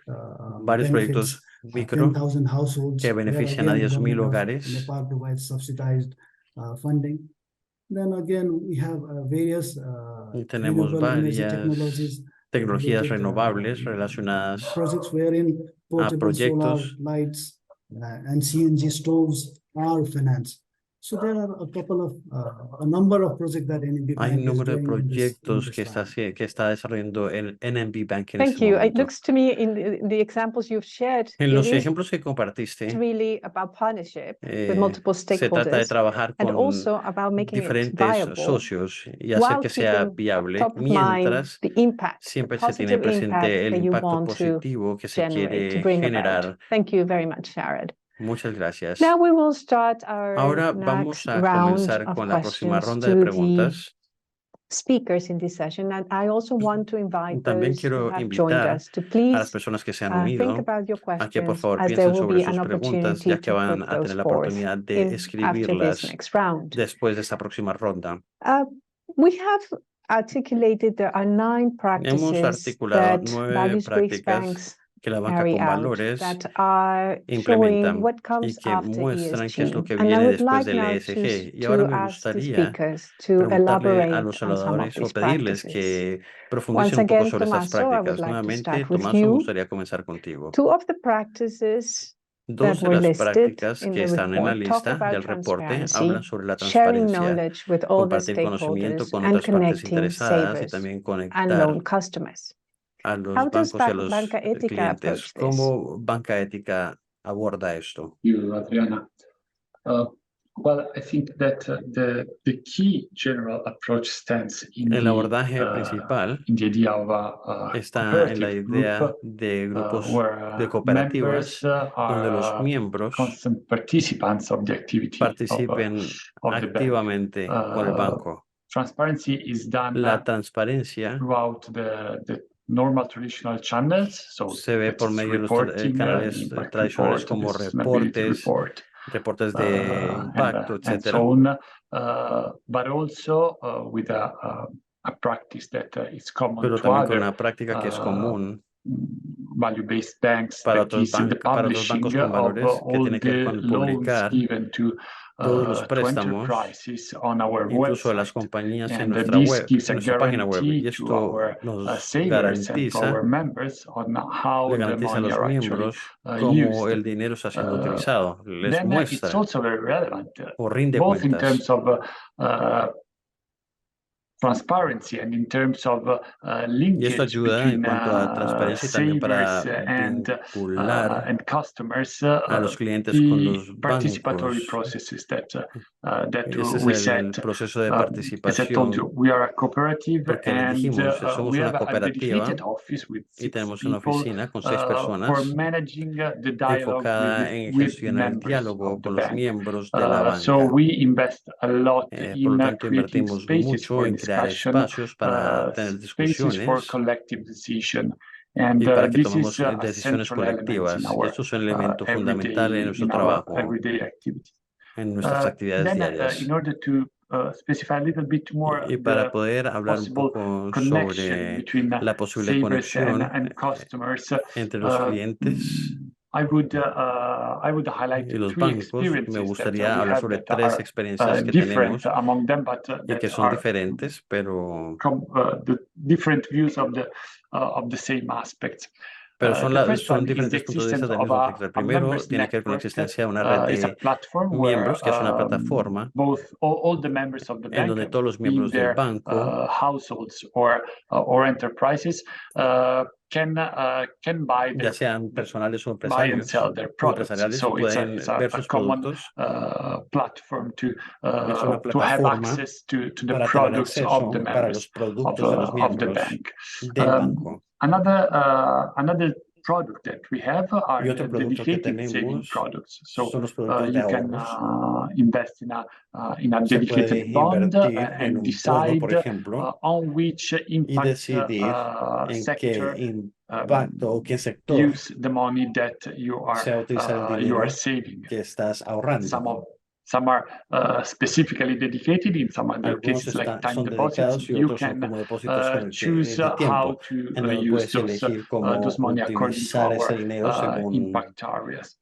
varios benefits proyectos micro 10,000 households, que where benefician a again 10,000 government of hogares. Nepal provides subsidized funding. Then again, we have various Y tenemos renewable energy varias technologies tecnologías related renovables relacionadas projects wherein a portable solar proyectos. lights and CNG stoves are financed. So there are a number of projects that NMB Hay Bank un is número de doing in proyectos this que time. está desarrollando el NMB Bank en Thank este you. It momento. looks to me in the examples you've shared, En it los is ejemplos que compartiste, really about partnership with multiple se trata de stakeholders trabajar and con also about making it diferentes viable socios y hacer while que sea keeping viable top of mind mientras the impact, the siempre se tiene positive impact presente el that you impacto want to positivo que se generate, to quiere bring about. generar. Thank you very much, Sharad. Muchas gracias. Now we will start our Ahora next vamos a round comenzar of con la próxima questions ronda de to the preguntas. speakers in this session. And I also want to invite También those who quiero have joined invitar us to a las please personas que se han think unido about your a que por questions, favor as there piensen will sobre be sus an preguntas, opportunity ya que to van put a those tener la forth oportunidad de after this escribirlas next round. después de esta próxima ronda. We have articulated there are 9 Hemos practices articulado that 9 values-based prácticas banks que la banca carry con out valores that are showing implementan what y comes que after muestran qué es lo ESG. que And I viene would después like del now ESG. Y ahora to me ask the gustaría speakers to preguntarle a elaborate los on some of oradores o these pedirles practices. que profundicen Once un poco again, sobre estas Tommaso, I would prácticas. like to Nuevamente, start with Tommaso, me you. gustaría comenzar contigo. 2 of the practices that Dos de were las listed prácticas in que the están en la report talk lista about del reporte transparency, hablan sobre la sharing transparencia, knowledge with all the compartir conocimiento stakeholders, con and otras partes connecting interesadas y savers también and conectar loan customers. a How los does bancos y a los Banca Ética clientes. approach this? ¿Cómo Banca Ética aborda esto? You, Adriana. Well, I think that the key general approach stands in El abordaje principal in the idea of a está en la cooperative idea group de grupos where de cooperativas members donde los are miembros constant participants of the activity participen of the bank. activamente con el banco. Transparency is done La transparencia throughout the normal traditional channels, so se ve por medio de los canales impact tradicionales report, como the sustainability reportes, reportes de impacto, and etcétera. so on, but also with a practice that is common Pero to también con other una práctica que es común value-based banks, para that is the otros bancos publishing con of valores que all tiene que ver the con loans publicar given to todos los préstamos, enterprises on our incluso de las website. compañías en And nuestra this web, gives en a nuestra página web. Y guarantee to esto our nos savers and to garantiza, our members on how le the garantiza a money los are actually miembros cómo used. el dinero está siendo utilizado. Les Then it's muestra also very relevant, o rinde both in cuentas. terms of transparency and in terms of Y esto linkage ayuda en between cuanto a transparencia y también para savers vincular and customers, a los clientes con the los participatory bancos. processes that Ese es we el set. proceso de As I told you, participación, we are a cooperative, porque les and dijimos, somos we una have a cooperativa dedicated office with y 6 tenemos una people oficina con 6 for personas managing the dialogue enfocada en with gestionar el members diálogo of the con los bank. miembros de la So banca. we invest a lot Por in lo tanto, creating invertimos spaces mucho for en crear discussion, espacios para tener spaces for discusiones collective decision. And y para que this tomemos is a decisiones central element in colectivas. Y our esto es un elemento fundamental en nuestro trabajo, everyday activity. en nuestras actividades diarias. In order to specify a little bit more Y para poder hablar un possible poco connection sobre between la posible savers conexión and customers, entre los clientes I would highlight y los 3 bancos, me experiences that gustaría we hablar have sobre that 3 are experiencias que different tenemos among them, but y que that son are diferentes, pero the different views of the same aspects. son The first son one is the diferentes puntos de vista existence del of mismo aspecto. El a primero members tiene que ver con la network. existencia de una red It's a de platform miembros, where que es una plataforma both all the members of the en bank, donde todos los being miembros del their banco, households or enterprises, can buy ya sean personales o buy and empresarios, sell their o products. empresariales, So pueden ver a sus common productos. platform Es una to have plataforma access to the para tener products of the acceso para members los productos de los of the miembros bank. del banco. Another product that we have are Y otro producto que dedicated saving tenemos products. So son los productos de you can ahorros. invest in a Se puede dedicated bond invertir en and un bono, decide por ejemplo, on which y impact decidir en sector qué impacto o qué sector use the money that se va a utilizar el you dinero are saving. que estás ahorrando. Some are specifically dedicated. In some other Algunos cases, like time son deposits, dedicados y you otros son can como depósitos con choose de how tiempo, to en donde use puedes elegir cómo those money according to utilizar ese our dinero según impact areas.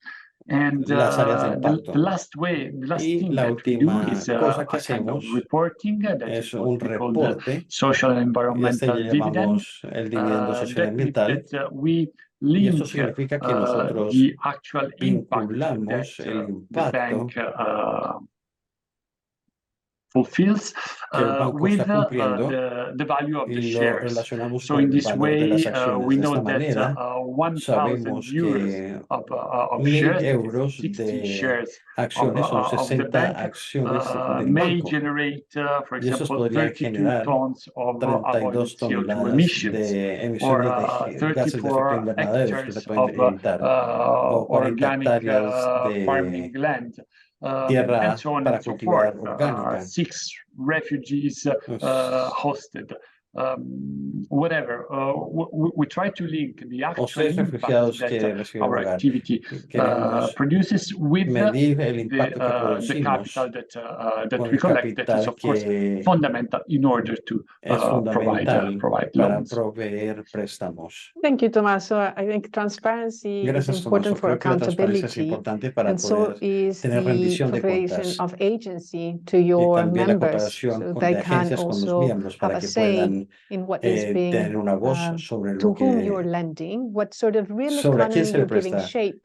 And las áreas de impacto. the last Y thing la that we do última is cosa que a kind of hacemos reporting that es is what un we call the reporte, social and y environmental dividend. llamamos el dividendo social That means ambiental, that we y esto link significa que nosotros the actual impact vinculamos that el the impacto bank fulfills que el banco with está cumpliendo the value of the y lo shares. relacionamos So con in el this valor de las way, acciones. we De know esta that manera, 1,000 sabemos euros que of 1.000 shares, euros 60 de shares acciones son of the 60 bank acciones del may banco. generate, for Y esos example, podrían 32 generar tons of 32 avoided CO2 toneladas emissions, de or emisiones de gases de efecto 34 invernadero que se hectares pueden of evitar, o 40 organic hectáreas farming de land, and tierra so on para and so forth. cultivar orgánica. 6 refugees Pues, hosted. Whatever. We try to link the o actual 6 impact refugiados that que reciben our hogar. activity Queremos produces with medir el impacto que the producimos capital that con we el collect. That is, capital of course, que fundamental in order to es provide fundamental para loans. proveer préstamos. Thank you, Tommaso. I think transparency is Gracias, important Tomás. for Creo que la transparencia es accountability, importante para and so poder is tener the rendición de provision cuentas, of agency to y your también la members, cooperación so de they can agencias con los also miembros have para a que say puedan in what is being tener una voz sobre to lo whom you're que, lending, what sort of real sobre a quién economy se le you're giving presta shape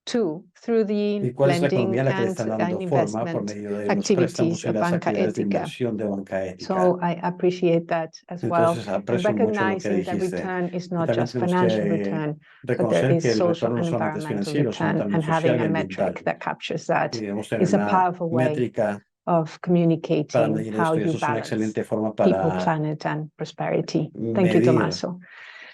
to through the y cuál es la lending economía a la que le and están dando forma por investment medio de los activities préstamos y of las banca actividades de ética. inversión de banca ética. So I appreciate that as well. Entonces, And aprecio mucho lo que recognizing that dijiste. return is Y not también just tenemos financial que return, but there reconocer is que el social retorno no and solamente es environmental financiero, sino return, también and social having y a ambiental. metric that captures that Y debemos tener is a una powerful way métrica of para communicating medir how esto, y you eso es una balance excelente forma people, para planet, and prosperity. Thank you, medir Tommaso.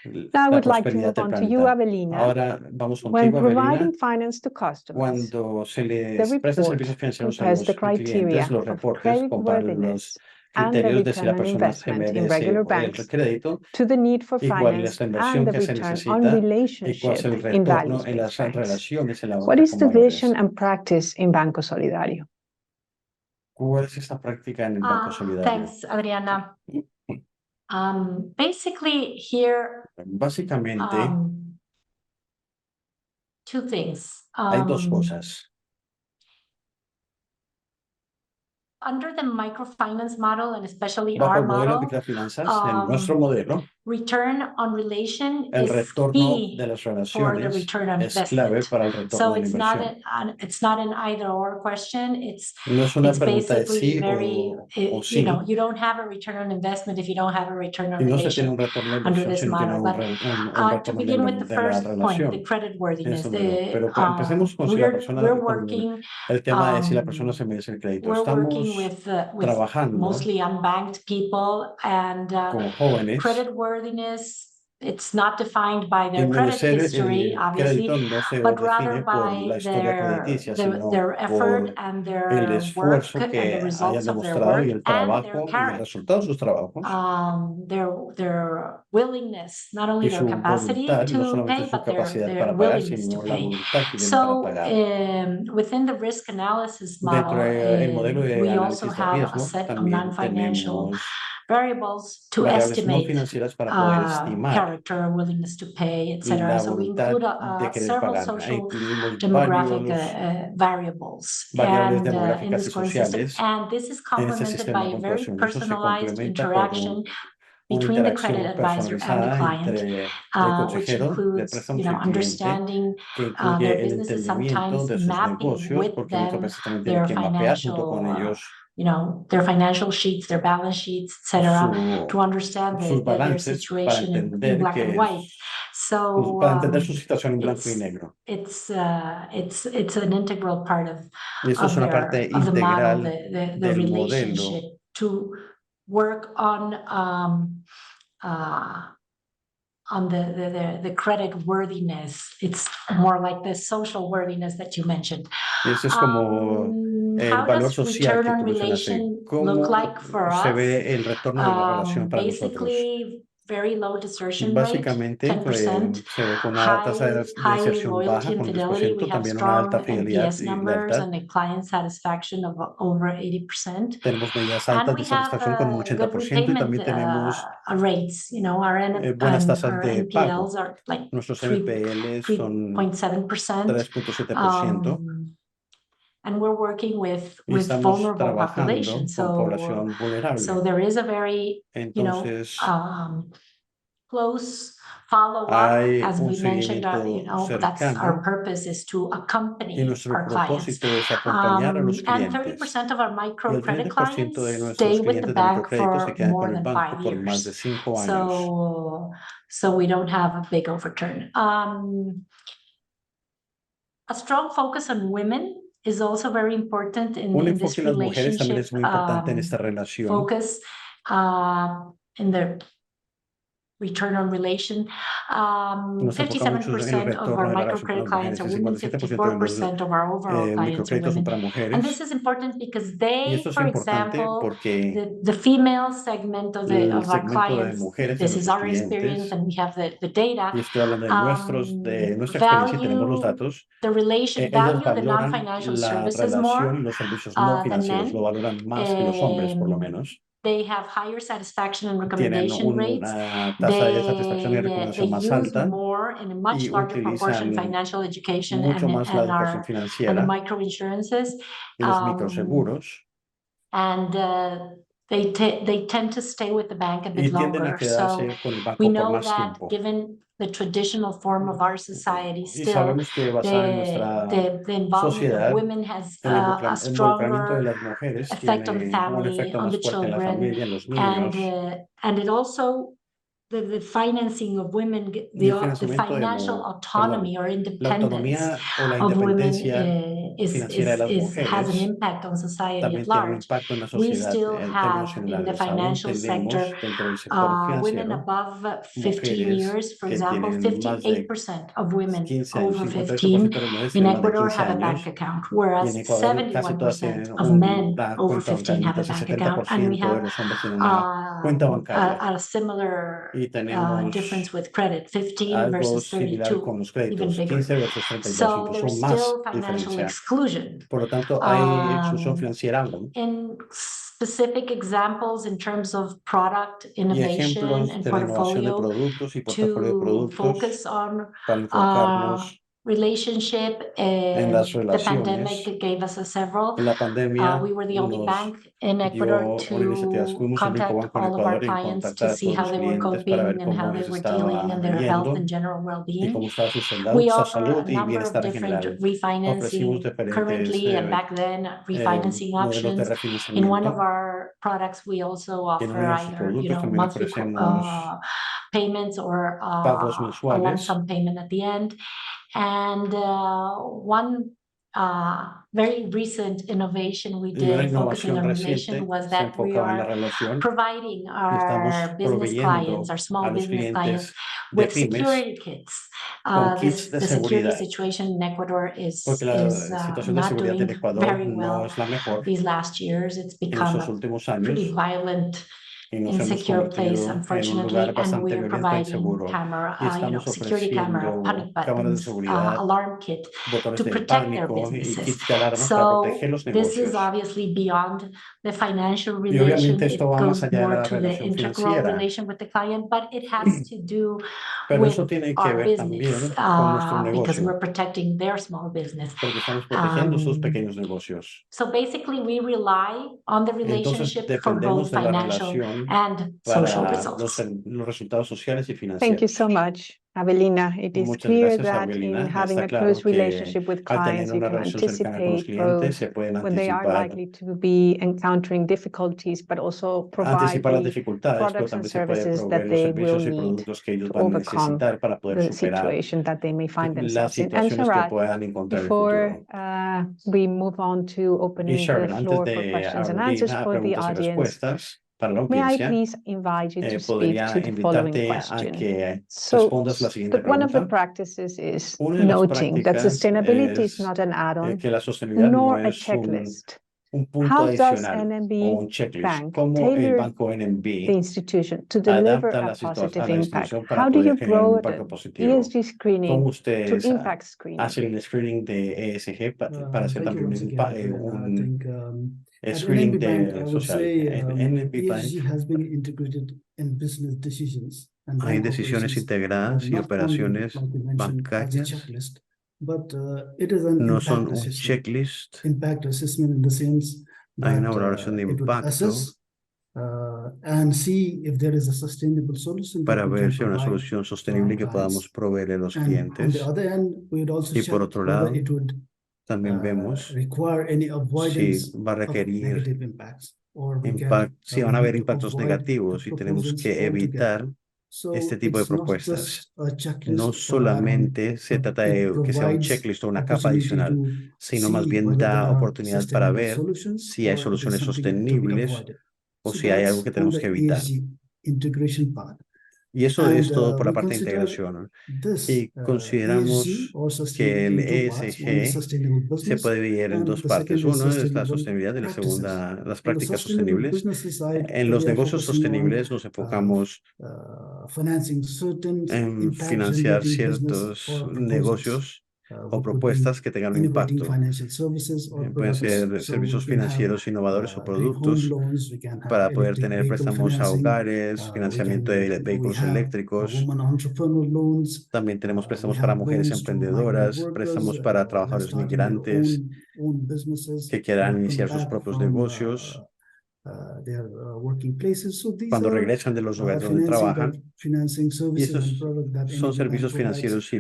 Now I la would like to prosperidad move del on to you, planeta. Avelina. Ahora vamos When contigo, Avelina. providing finance to customers, Cuando se the les presta report servicios financieros a compares the los clientes, criteria los of reportes comparan creditworthiness los and the criterios de si la return on persona se investment in merece regular el banks crédito to the need for y cuál finance es la and inversión the que se return on necesita y cuál es relationship el in retorno en values-based las banks. relaciones en la What banca is con the vision valores. and practice in Banco Solidario? ¿Cuál es esa práctica en el Banco Solidario? Thanks, Adriana. Basically here, Básicamente, two things. hay dos cosas. Under the microfinance model, and especially Bajo our el modelo de model, microfinanzas, en nuestro modelo, return on relation el is retorno key de las for the relaciones return on es clave investment. para el retorno So de la it's not inversión. it's not an either or question. No es una It's pregunta de basically sí very, o sí, you don't have a return on investment if you don't have a return on y no se tiene relation un retorno de under inversión this si no tiene model. un To retorno begin with the de la first point, the relación. creditworthiness, Eso no. Pero empecemos con si la persona, we're con working, el tema de si la persona se merece el crédito. we're working Estamos with trabajando mostly unbanked people, and con jóvenes. creditworthiness, it's not defined by Y their credit merecer history, el obviously, crédito no se but rather define por by la historia crediticia, sino their effort por and el their work esfuerzo and the que hayan results of their demostrado work y el and their trabajo y el character. resultado de sus trabajos. Their willingness, not only Y their su capacity voluntad, no to solamente pay, su but capacidad their para pagar, willingness to sino la pay. voluntad que tienen para So pagar. within the risk analysis Dentro model, del modelo de we also análisis de have a riesgo, set of también non-financial tenemos variables to variables no estimate financieras para poder estimar character, willingness to pay, etc. la So we voluntad include de querer several pagar. social Incluimos demographic varios variables variables in demográficas the y scoring system, sociales and this is en este complemented sistema by de a very puntuación. Eso se personalized complementa por interaction una between the credit interacción advisor and the personalizada client, entre el which consejero de includes, préstamos y el cliente, understanding que their incluye el businesses, entendimiento sometimes de sus mapping negocios, with porque muchas them veces también tiene their que mapear junto con financial, ellos their financial sheets, their balance sheets, etc., to understand sus their balances para situation in entender black and white. So para entender su situación en blanco y negro. it's an integral part Y eso es una parte of the model, integral the del relationship modelo to work on the credit worthiness. It's more like the social worthiness that you mentioned. Ese es como el How valor does social return que on tú mencionaste. relation ¿Cómo look like for se us? ve el retorno de la relación para nosotros? Basically, very low desertion rate, Básicamente, 10%. se ve con una tasa de High inserción loyalty baja, and con fidelity. 10%, We have también una alta strong fidelidad NPS y numbers lealtad. and a client satisfaction of over 80%. Tenemos medidas And altas we de have satisfacción con un good 80% y también tenemos rates. You know, our buenas tasas our de pago. NPLs are like Nuestros NPLs son 3.7%. 3.7%. And we're working with Y estamos vulnerable trabajando populations. con población vulnerable. So there is a very, Entonces, close follow-up, hay as un we mentioned, seguimiento that's our cercano purpose, is to y accompany nuestro our clients. propósito es acompañar a los And clientes. 30% of our Y el microcredit 30% de clients nuestros stay with the clientes de bank microcrédito se for quedan more con el than banco 5 por más de years. 5 años. So we don't have a big overturn. A strong focus on women is also very important in Un this enfoque en las mujeres también relationship es muy importante en esta relación. focus in the return on relation. Nos enfocamos mucho en el 57% of retorno our de la relación con microcredit las clients mujeres. are El women, 57% de los 54% of our overall clients are microcréditos son women. para And mujeres. this is important because Y they, esto es for importante example, porque the female segment of el our segmento de clients, mujeres de this is nuestros our experience clientes, and we have the data, y estoy hablando de nuestra experiencia y tenemos los datos, the relation, ellas value the valoran non-financial la services relación y more los servicios no than financieros, lo men. valoran más que los hombres, por lo menos. They have higher satisfaction and Tienen recommendation rates. una tasa de satisfacción y They recomendación más use alta more in a much y larger proportion utilizan financial education mucho and más la educación and the financiera microinsurances. y los microseguros. And they tend to stay with the bank a Y bit tienden a longer. So quedarse con el we banco por know más that tiempo. given the traditional form of our society, Y still sabemos que basada en nuestra the involvement of sociedad, women has el a involucramiento de stronger las mujeres effect on the tiene un family, efecto on más the fuerte en la children, familia, en los niños. and it also the financing of women, Y el the financiamiento financial autonomy or la independence autonomía o la of women independencia financiera de las has an mujeres impact on society también at tiene un large. impacto en la We sociedad still en términos have in the generales. Aún financial sector tenemos dentro del sector women financiero above 15 mujeres years, for que example, tienen más de 58% of women 15 años, over 58% 15 de las mujeres in tienen más de Ecuador 15 have a bank años. account, Y whereas en Ecuador casi todas 71% tienen of men una over cuenta 15 bancaria, have a casi bank account, and we 70% de have los hombres tienen una cuenta bancaria. a similar Y tenemos difference with credit, 15 algo versus similar 32, con los even créditos, bigger. 15 versus 32, So incluso there's más still financial diferencia. exclusion. Por lo tanto, hay exclusión financiera aún. In specific examples in terms of product Y innovation ejemplos and de renovación de portfolio productos y portafolio de to productos focus on para enfocarnos relationship. en las The pandemic relaciones. gave us several. En la pandemia We were the only nos bank in Ecuador dio una iniciativa. to Fuimos el único contact banco en all of our Ecuador en clients to contactar a see todos how los they were clientes para ver coping and how cómo they les were dealing and estaba their health yendo and general y well-being. cómo estaba su We salud, offer a y number of bienestar different general. refinancing Ofrecimos diferentes currently and back then refinancing modelos de options. In one of refinanciamiento. our products, we also Y en uno offer de nuestros either productos también monthly ofrecemos payments or pagos a lump mensuales. sum payment at the end. And one very recent innovation we Y una did focusing innovación on reciente relation was se that we enfocaba en la are relación providing y estamos our business proveyendo clients, our a small los business clients clientes de with pymes security kits. con kits de The security seguridad, situation in Ecuador is porque la situación de not seguridad doing en Ecuador very no well es la mejor these last years. It's en become estos últimos a pretty años violent, y nos hemos insecure place, convertido en un unfortunately, lugar and bastante we are violento e providing inseguro. Y estamos security camera, ofreciendo panic cámaras de buttons, seguridad, alarm kit botones to de protect their pánico y businesses. kits de alarmas para So proteger los this is negocios. obviously beyond the financial Y relation. obviamente It esto va más goes allá de more la to the relación integral financiera, relation with the client, but it has to do pero with eso tiene que our ver también business con nuestro because negocio, we're protecting their small business. porque estamos protegiendo sus pequeños negocios. So basically, we rely on the Entonces relationship for both dependemos de la financial relación and social para results. los resultados sociales y Thank you financieros. so much, Avelina. It is Muchas clear gracias, that in Avelina. having Está a claro close que relationship with al tener clients, you una can relación cercana con los anticipate clientes both se pueden when they are anticipar likely to be encountering difficulties, but also provide las the dificultades, pero products and también se puede services that proveer los they will servicios y need productos que ellos to van a overcome necesitar para poder the superar situation that they may find las themselves in. And situaciones que Sharad, puedan encontrar en el before futuro. we move on to Y opening the Sharon, antes floor for de questions and abrir answers a for the preguntas y audience, respuestas, para la May I audiencia, please invite you to speak podría to the following invitarte a question? que So, respondas la siguiente one of the pregunta. practices is Una de las noting that prácticas sustainability is es not an add-on, que la sostenibilidad no nor a es checklist. un punto How does adicional o NMB un checklist, Bank como el tailor banco the NMB institution to deliver adapta a a positive la impact? institución para How do you poder generar un impacto broaden positivo. ESG screening ¿Cómo to ustedes impact screening? hacen el screening de ESG para hacer Thank you también once again, Adriana. I think at screening NMB Bank, I de would social? say En NMB Bank ESG has been integrated in business decisions and hay bank decisiones operations, integradas y not only, operaciones like you mentioned, as a bancarias. checklist, but it is an No son impact un assessment. checklist, Impact assessment in the sense hay una that valoración de it would impacto assess and see if there is a sustainable solution that para we ver can si hay una provide solución to our sostenible que podamos clients. proveer a los And on the clientes. other hand, we would also Y por check otro whether lado, it would también vemos require any si avoidance va a of requerir negative impacts, or we can si van we a haber need to impactos avoid the negativos y tenemos proposals que altogether. evitar So este tipo de it's not propuestas. just a No checklist or add-on, solamente se but trata it de que sea un provides checklist o una capa opportunity adicional, to sino más see bien whether there da are oportunidad para sustainable ver solutions si hay or it is soluciones something to be sostenibles avoided. o So si hay algo that's que on tenemos the que evitar. ESG integration part. Y eso es And todo por la we parte de consider integración. this Y ESG consideramos or que sustainability el in two parts. One is ESG sustainable se business, puede dividir en and dos the partes. second is Uno es la sustainable sostenibilidad y la practices. segunda, las On the prácticas sustainable sostenibles. business side, En los we are negocios focusing on sostenibles nos enfocamos financing certain en impact financiar generating business ciertos or proposals, negocios o which could be propuestas que tengan un innovating impacto. financial services or Pueden products. ser So we servicios can have financieros innovadores o green home productos loans, we can have para poder electric tener vehicle préstamos a financing, hogares, financiamiento de we vehículos have eléctricos. woman entrepreneur loans. También tenemos We préstamos para have mujeres loans to migrant emprendedoras, workers préstamos para that are trabajadores starting their migrantes own businesses que quieran or come iniciar sus back propios from negocios their working places. So these cuando are regresan de los lugares donde trabajan. financing Y services and esos products that son NAB Bank servicios provides financieros y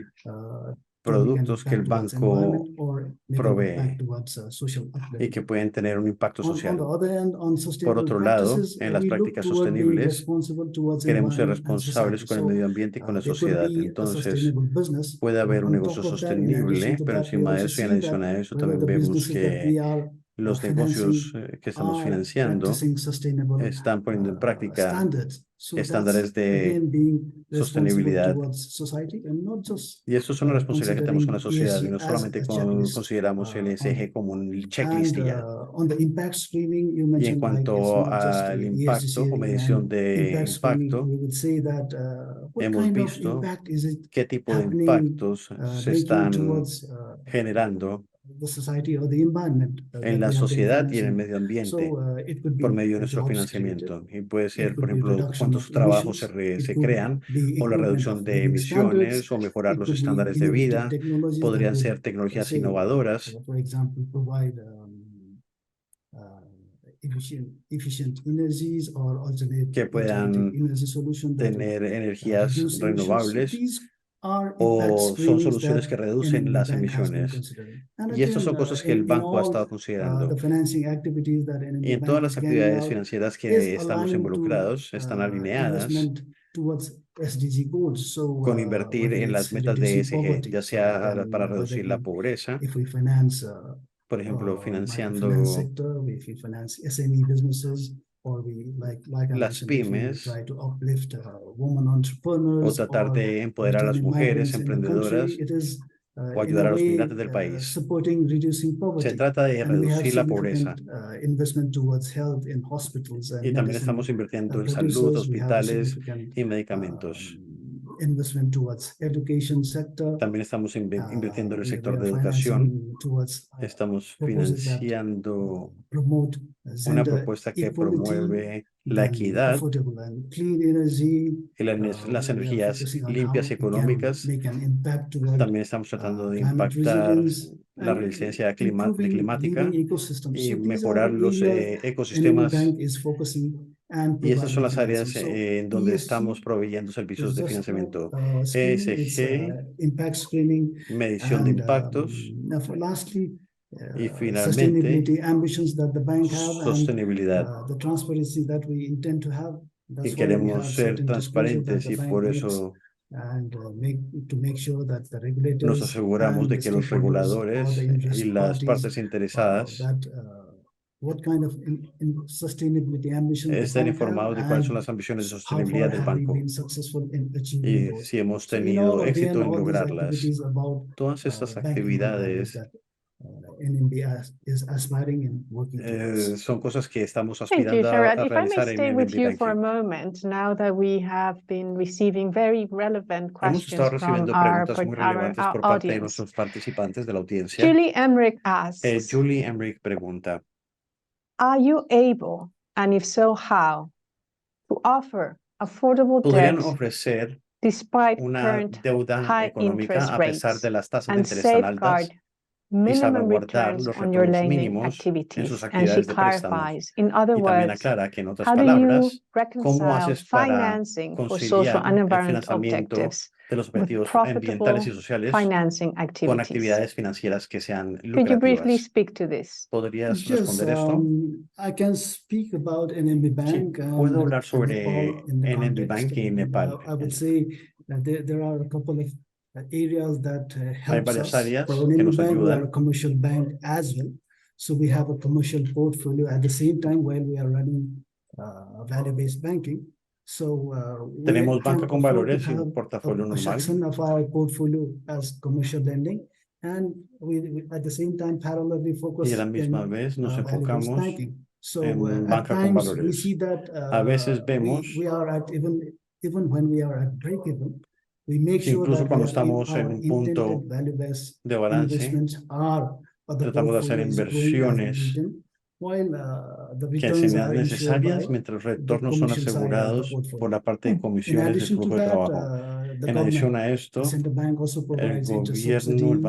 to make an productos que el impact towards banco environment or make an impact provee towards social y que upliftment. pueden tener un impacto On the social. other hand, on Por sustainable otro lado, practices, en las we look prácticas toward being sostenibles, responsible towards queremos ser environment and responsables society. con el So medio ambiente y con la there could sociedad. be a Entonces, sustainable business, puede but haber un on top negocio of that, in addition sostenible, to pero that, we encima de also eso y en see that adición a eso whether también the vemos businesses that que we are los negocios financing que estamos are financiando practicing sustainable están poniendo en práctica standards. So that's estándares de again being responsible sostenibilidad. towards society and not just Y eso es una responsabilidad que tenemos con la considering sociedad y ESG no as solamente a checklist consideramos el only. ESG como un checklist And y ya. on the impact screening, you Y en mentioned like it's cuanto not just al ESG impacto o sharing medición and de impact screening. impacto, We would say that what hemos kind of visto impact is it qué tipo de happening, impactos se making están towards generando the society or the environment en that la we have been sociedad y en el financing. medio ambiente So it could por be medio de nuestro jobs created, financiamiento. Y puede it ser, por could be ejemplo, reduction of cuántos trabajos emissions, it se could crean be o la improvement reducción of de living standards, emisiones o mejorar it los could be estándares de innovative vida. technologies that Podrían would ser tecnologías say, innovadoras for example, provide efficient energies or que alternative puedan energy solution that would tener energías reduce emissions. So renovables these are impact o son screenings that soluciones que reducen NMB las Bank has been emisiones. considering. And Y estas again, son cosas que el in banco ha all estado considerando. the financing activities that Y NMB en todas Bank las is carrying actividades out financieras is que estamos aligned to involucrados están alineadas investment towards SDG goals. So con invertir whether en las it's metas de reducing ESG, poverty, ya so sea then para whether reducir la pobreza, if we finance por ejemplo, microfinance financiando sector, if we finance SME businesses, or we like I las mentioned, if we pymes try to uplift women o entrepreneurs tratar or de empoderar a las returning mujeres migrants in the country, emprendedoras it is o in a ayudar a los way migrantes del país. supporting reducing Se poverty. trata de And we have reducir la pobreza. significant investment towards health in hospitals and Y también medicine estamos invirtiendo en salud, producers. We have a hospitales significant y medicamentos. investment towards education sector. También estamos invirtiendo en el sector We de are educación. financing towards Estamos proposals that financiando promote una gender propuesta que equality, promueve la then equidad affordable and clean energy. y las We are energías focusing on limpias how y we can económicas. make an impact toward También estamos tratando de climate impactar resilience la and resiliencia improving living climática ecosystems. y So these are the mejorar los areas NMB ecosistemas. Bank is focusing and Y estas son providing las financing. áreas So en donde estamos ESG proveyendo servicios is de just not financiamiento. screening, it's ESG, impact screening. medición de And impactos now for lastly, y finalmente sustainability ambitions that the bank have and sostenibilidad. the transparency that we intend to have. That's Y why we queremos have ser certain disclosure that transparentes the y bank por makes eso and make sure that the nos regulators aseguramos and de the que los stakeholders or the reguladores y interested las parties partes interesadas that what kind of sustainability ambitions the Estar bank informados de have cuáles son and las ambiciones de how sostenibilidad far del have we banco been successful in achieving y those. si hemos So in all tenido of the end, éxito en all these lograrlas. activities about Todas estas banking actividades that NMB is aspiring and working towards. son cosas que estamos Thank you, aspirando Sharad. a If I may realizar en stay with NMB you for a Banking. moment, now that we have been receiving very relevant Hemos estado questions from recibiendo our preguntas muy relevantes por parte de audience. nuestros participantes de la audiencia. Julie Emmerich asks, Julie Emmerich pregunta, are you able, and if so, how, to offer affordable ¿podrían debt ofrecer despite una current deuda high económica interest a pesar rates de las tasas de and interés tan altas safeguard y minimum salvaguardar returns los on your retornos lending mínimos en sus activities? And she actividades de préstamo? clarifies, in other Y también words, aclara que en otras how do you palabras, ¿cómo reconcile haces para financing for social conciliar and el environmental financiamiento objectives de los with objetivos profitable ambientales y sociales financing con activities? actividades financieras que sean Could you briefly lucrativas? speak to this? ¿Podrías Yes, responder esto? I can speak about NMB Bank Sí, and puedo hablar and sobre Nepal in the NMB context. Bank y And, Nepal. I would say that there are a couple of areas that Hay helps varias us. áreas For que NMB nos Bank, we are a ayudan. commercial bank as well. So we have a commercial portfolio at the same time while we are running value-based banking. So we Tenemos can banca con afford to valores y un have portafolio a normal. section of our portfolio as commercial lending. And we at the same time parallelly focus Y a la misma in vez nos value-based enfocamos banking. So en at banca con times we valores. see that A veces vemos, we are at even when we are at break even, we make sure incluso that cuando estamos en our un punto intended value-based de balance, investments are the tratamos de hacer portfolio is growing as we inversiones intend, while the que returns sean are ensured by necesarias mientras los the retornos son commercial side of the asegurados por portfolio. la parte de In comisiones del addition to flujo de that, trabajo. the En adición government, a the esto, central bank also el provides interest gobierno, subsidy when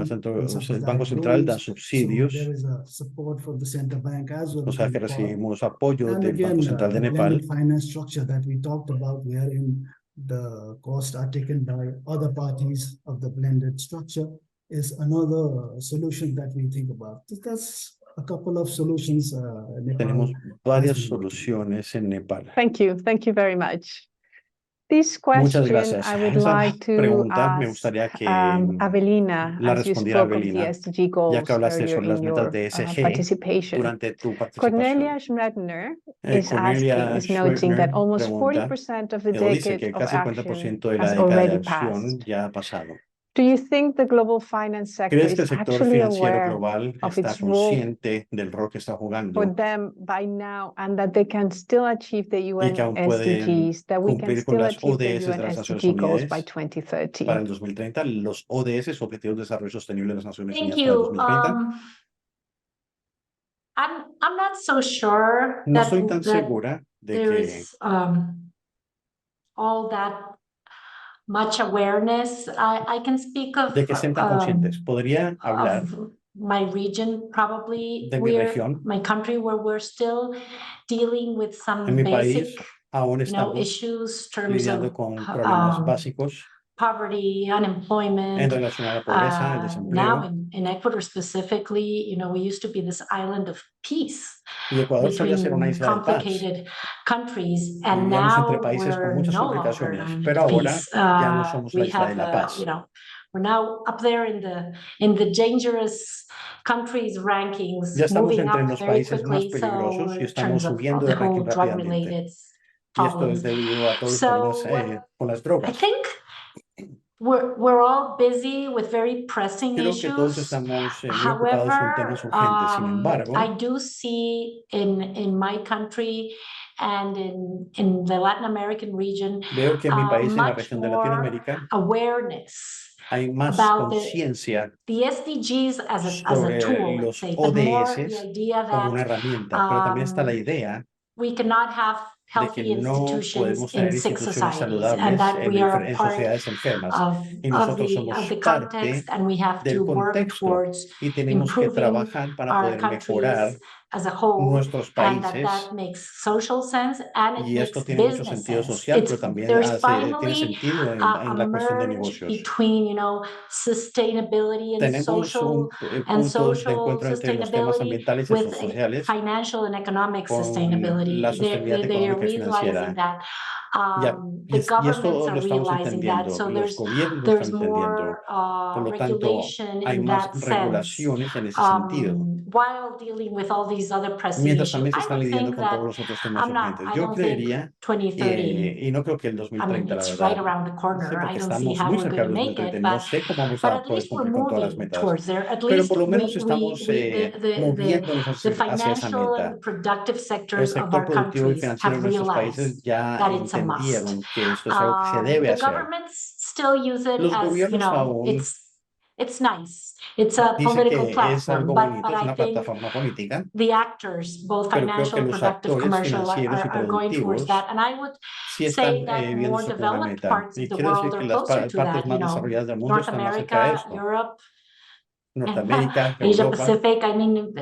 some el of Banco that Central da grows. So subsidios, there is a support for the central bank as well o sea in que Nepal. recibimos apoyo And del Banco again, Central de the Nepal. blended finance structure that we talked about, wherein the costs are taken by other parties of the blended structure, is another solution that we think about. That's a couple of solutions Nepal Tenemos has varias been working. soluciones en Nepal. Thank you very much. This Muchas question gracias. I would Esa like to pregunta me ask gustaría que Avelina, la as you respondiera spoke of the Avelina, SDG ya que goals hablaste earlier sobre las in metas your de ESG participation. durante tu Cornelia participación. Schredner Cornelia is noting that Schwerner almost pregunta, 40% of the o dice decade que of casi el action 40% de la has década de already acción passed. ya ha pasado. Do you think the global finance sector ¿Crees que is el sector actually financiero aware global of está its role consciente del rol que está for jugando them by now, and that they can still achieve the y UN que aún pueden SDGs, that we can cumplir con still las achieve the ODS UN de las Naciones SDG goals by Unidas 2030? para el 2030, los ODS, Objetivos de Desarrollo Sostenible de las Naciones Thank Unidas para el you. 2030? I'm not so sure No that estoy tan that segura de there que is all that much awareness. I can speak of estén tan conscientes. Podría hablar of my region, probably de mi región. my country, where we're still dealing with En some mi basic, país aún estamos issues, terms lidiando of con problemas básicos poverty, en unemployment. relación a la pobreza, el Now desempleo. in Ecuador specifically, we used to be this island of peace Y Ecuador solía ser una between isla de paz. complicated countries, and Vivíamos entre now países con we're muchas no longer complicaciones, an island pero of ahora peace. ya no somos la We isla de have, la paz. we're now up there in the dangerous countries rankings, Ya estamos moving entre up los very países más quickly. So peligrosos y in terms estamos subiendo of de the whole ranking rápidamente. drug-related Y esto es problems. debido a todos los problemas So con las I drogas. think we're all busy with very pressing Creo que todos issues. estamos muy ocupados con temas However, urgentes. Sin embargo, I do see in my country and in the Latin American region veo que en mi país y en la much región de more Latinoamérica awareness hay más about conciencia the SDGs as a sobre tool, let's los say, but more the ODS idea como una that herramienta, pero también está la idea we cannot have de que healthy no institutions podemos in tener sick instituciones societies, and saludables that we are a en part sociedades enfermas. Y of nosotros somos the parte context, and we have del to work contexto towards y tenemos que improving trabajar para our poder mejorar countries as a whole, nuestros and países. that makes social sense and it Y esto makes tiene mucho business sentido sense. social, pero también There's tiene finally sentido a en la cuestión de merge negocios. between Tenemos sustainability and puntos de social encuentro entre los temas sustainability ambientales y with sociales financial and economic con la sustainability. sostenibilidad They are económica y realizing financiera. that y The esto governments are lo estamos realizing that. entendiendo, So los gobiernos lo there's están entendiendo. more Por lo tanto, regulation hay in más that sense. regulaciones en ese sentido. While dealing with all these other pressing Mientras issues, también se I están would lidiando think con that todos los otros temas urgentes. I Yo don't think creería, 2030. y no creo que el I mean, 2030, la it's verdad, right around the sí, corner. I porque don't see estamos how muy we're cerca going del to make 2030. it, No sé cómo vamos but a at poder least we're cumplir con todas las moving metas, towards there. At pero least por lo menos estamos moviéndonos the hacia esa financial meta. and productive El sectors of sector our productivo y countries financiero have de nuestros países realized ya that it's a must. entendieron que esto es algo que se debe The hacer. governments still use it Los as, gobiernos aún it's nice. It's a dicen political que es algo platform, bonito, but es I una think plataforma política, the actors, both pero creo que financial, los productive, actores commercial, financieros y are going towards productivos that. And I would sí say están that viendo more esto como una developed meta. parts Y of the quiero decir world que are las closer to partes that, más desarrolladas del mundo North están más cerca de America, esto. Europe, Norteamérica, Asia Europa, Pacific. I mean,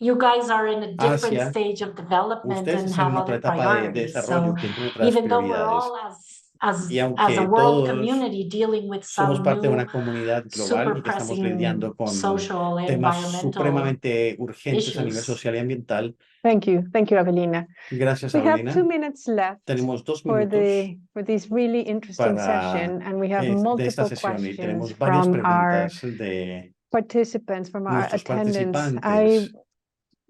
you guys are in a different Asia. stage of development Ustedes and están en have otra other etapa de priorities. desarrollo, So tienen otras even though we're prioridades. all Y as a aunque world todos community dealing with somos some parte de new una comunidad global super y que estamos pressing lidiando con social and temas environmental supremamente urgentes a nivel issues. social y ambiental. Thank you, Evelina. Gracias, We have Evelina. 2 minutes left Tenemos 2 for minutos this really interesting para session, and we have de esta multiple sesión y questions tenemos varias from our preguntas de participants, from our nuestros attendants. participantes.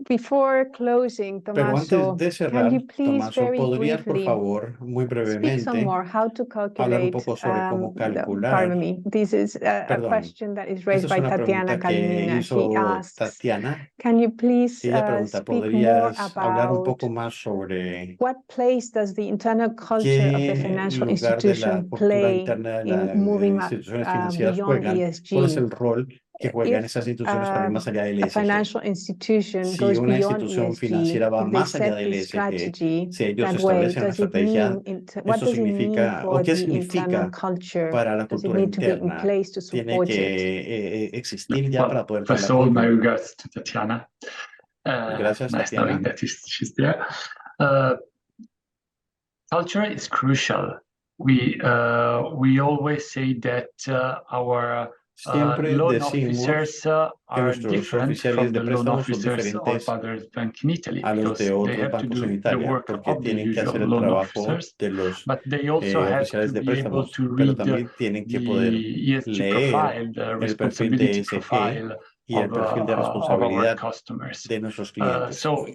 Before closing, Pero antes Tommaso, de can cerrar, you please Tommaso, very ¿podrías, por briefly favor, muy speak some brevemente, more how to hablar un calculate? poco sobre cómo calcular? Pardon me. This is a Perdón, question that is esta raised es by una Tatiana pregunta que Kalinina. She hizo asks, Tatiana. can you please Ella pregunta, speak more ¿podrías hablar un about poco más sobre what place does the internal culture of the qué financial lugar de la institution cultura play interna de in las moving instituciones financieras beyond juegan? ESG? ¿Cuál es el rol que juegan If esas instituciones para ir más allá del a ESG? financial institution Si goes una beyond institución ESG, financiera va if they más allá set del this ESG, strategy si ellos that way, establecen una does it estrategia, mean, what eso does it mean significa, o for qué the internal significa culture? para la Does it cultura need to be in interna. place to Tiene support it? que existir ya para poder First darle of all, my apoyo. regards to Tatiana. Gracias, Nice Tatiana. knowing that she's there. Culture is crucial. We always say that our Siempre loan decimos officers que are nuestros different oficiales from de the loan préstamos son officers of diferentes other banks in Italy a los because de they otros have to bancos en do the Italia, work porque of the tienen que usual hacer el loan trabajo officers, de los but they also have oficiales to de be able préstamos, to pero read también tienen que the poder ESG leer profile, the el perfil de responsibility ESG profile y el perfil de of our responsabilidad customers. de nuestros clientes. So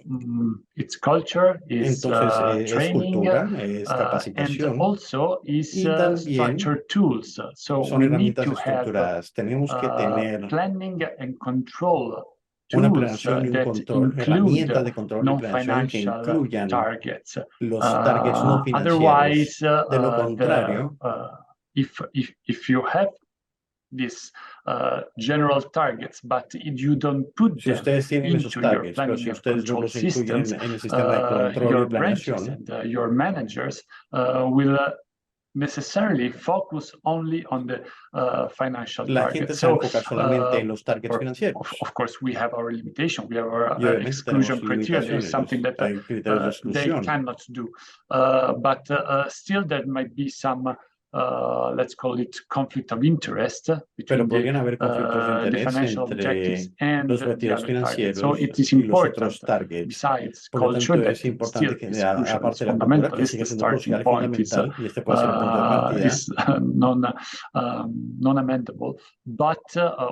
it's culture, is Entonces, es training, cultura, es and capacitación also is y también structured tools. So son we need herramientas to have estructuradas. Tenemos que tener planning and control una tools planeación y un that control, include herramientas de control y planeación que non-financial incluyan targets. los targets no Otherwise, financieros. De lo contrario, if you have these general targets, but you don't put si them ustedes tienen esos into your targets, pero planning si and ustedes no control los incluyen systems, en el sistema de control y your branches planeación, and your managers will necessarily focus only on the financial la gente targets. se va a So, enfocar solamente en los targets financieros. of course, we have our limitation. We have our Y obviamente exclusion tenemos criteria. There is limitaciones, something that hay criterios de they exclusión. cannot do. But still, there might be some, let's call it conflict of interest Pero between podrían haber conflictos de the interés financial entre objectives and los the objetivos other targets. So financieros it is y los important, otros targets. besides Por lo culture, tanto, that es importante still que, is crucial, aparte it's de la cultura, fundamental, que is sigue the siendo starting crucial y point. It's fundamental, y este puede ser el punto de partida, is non-amendable. But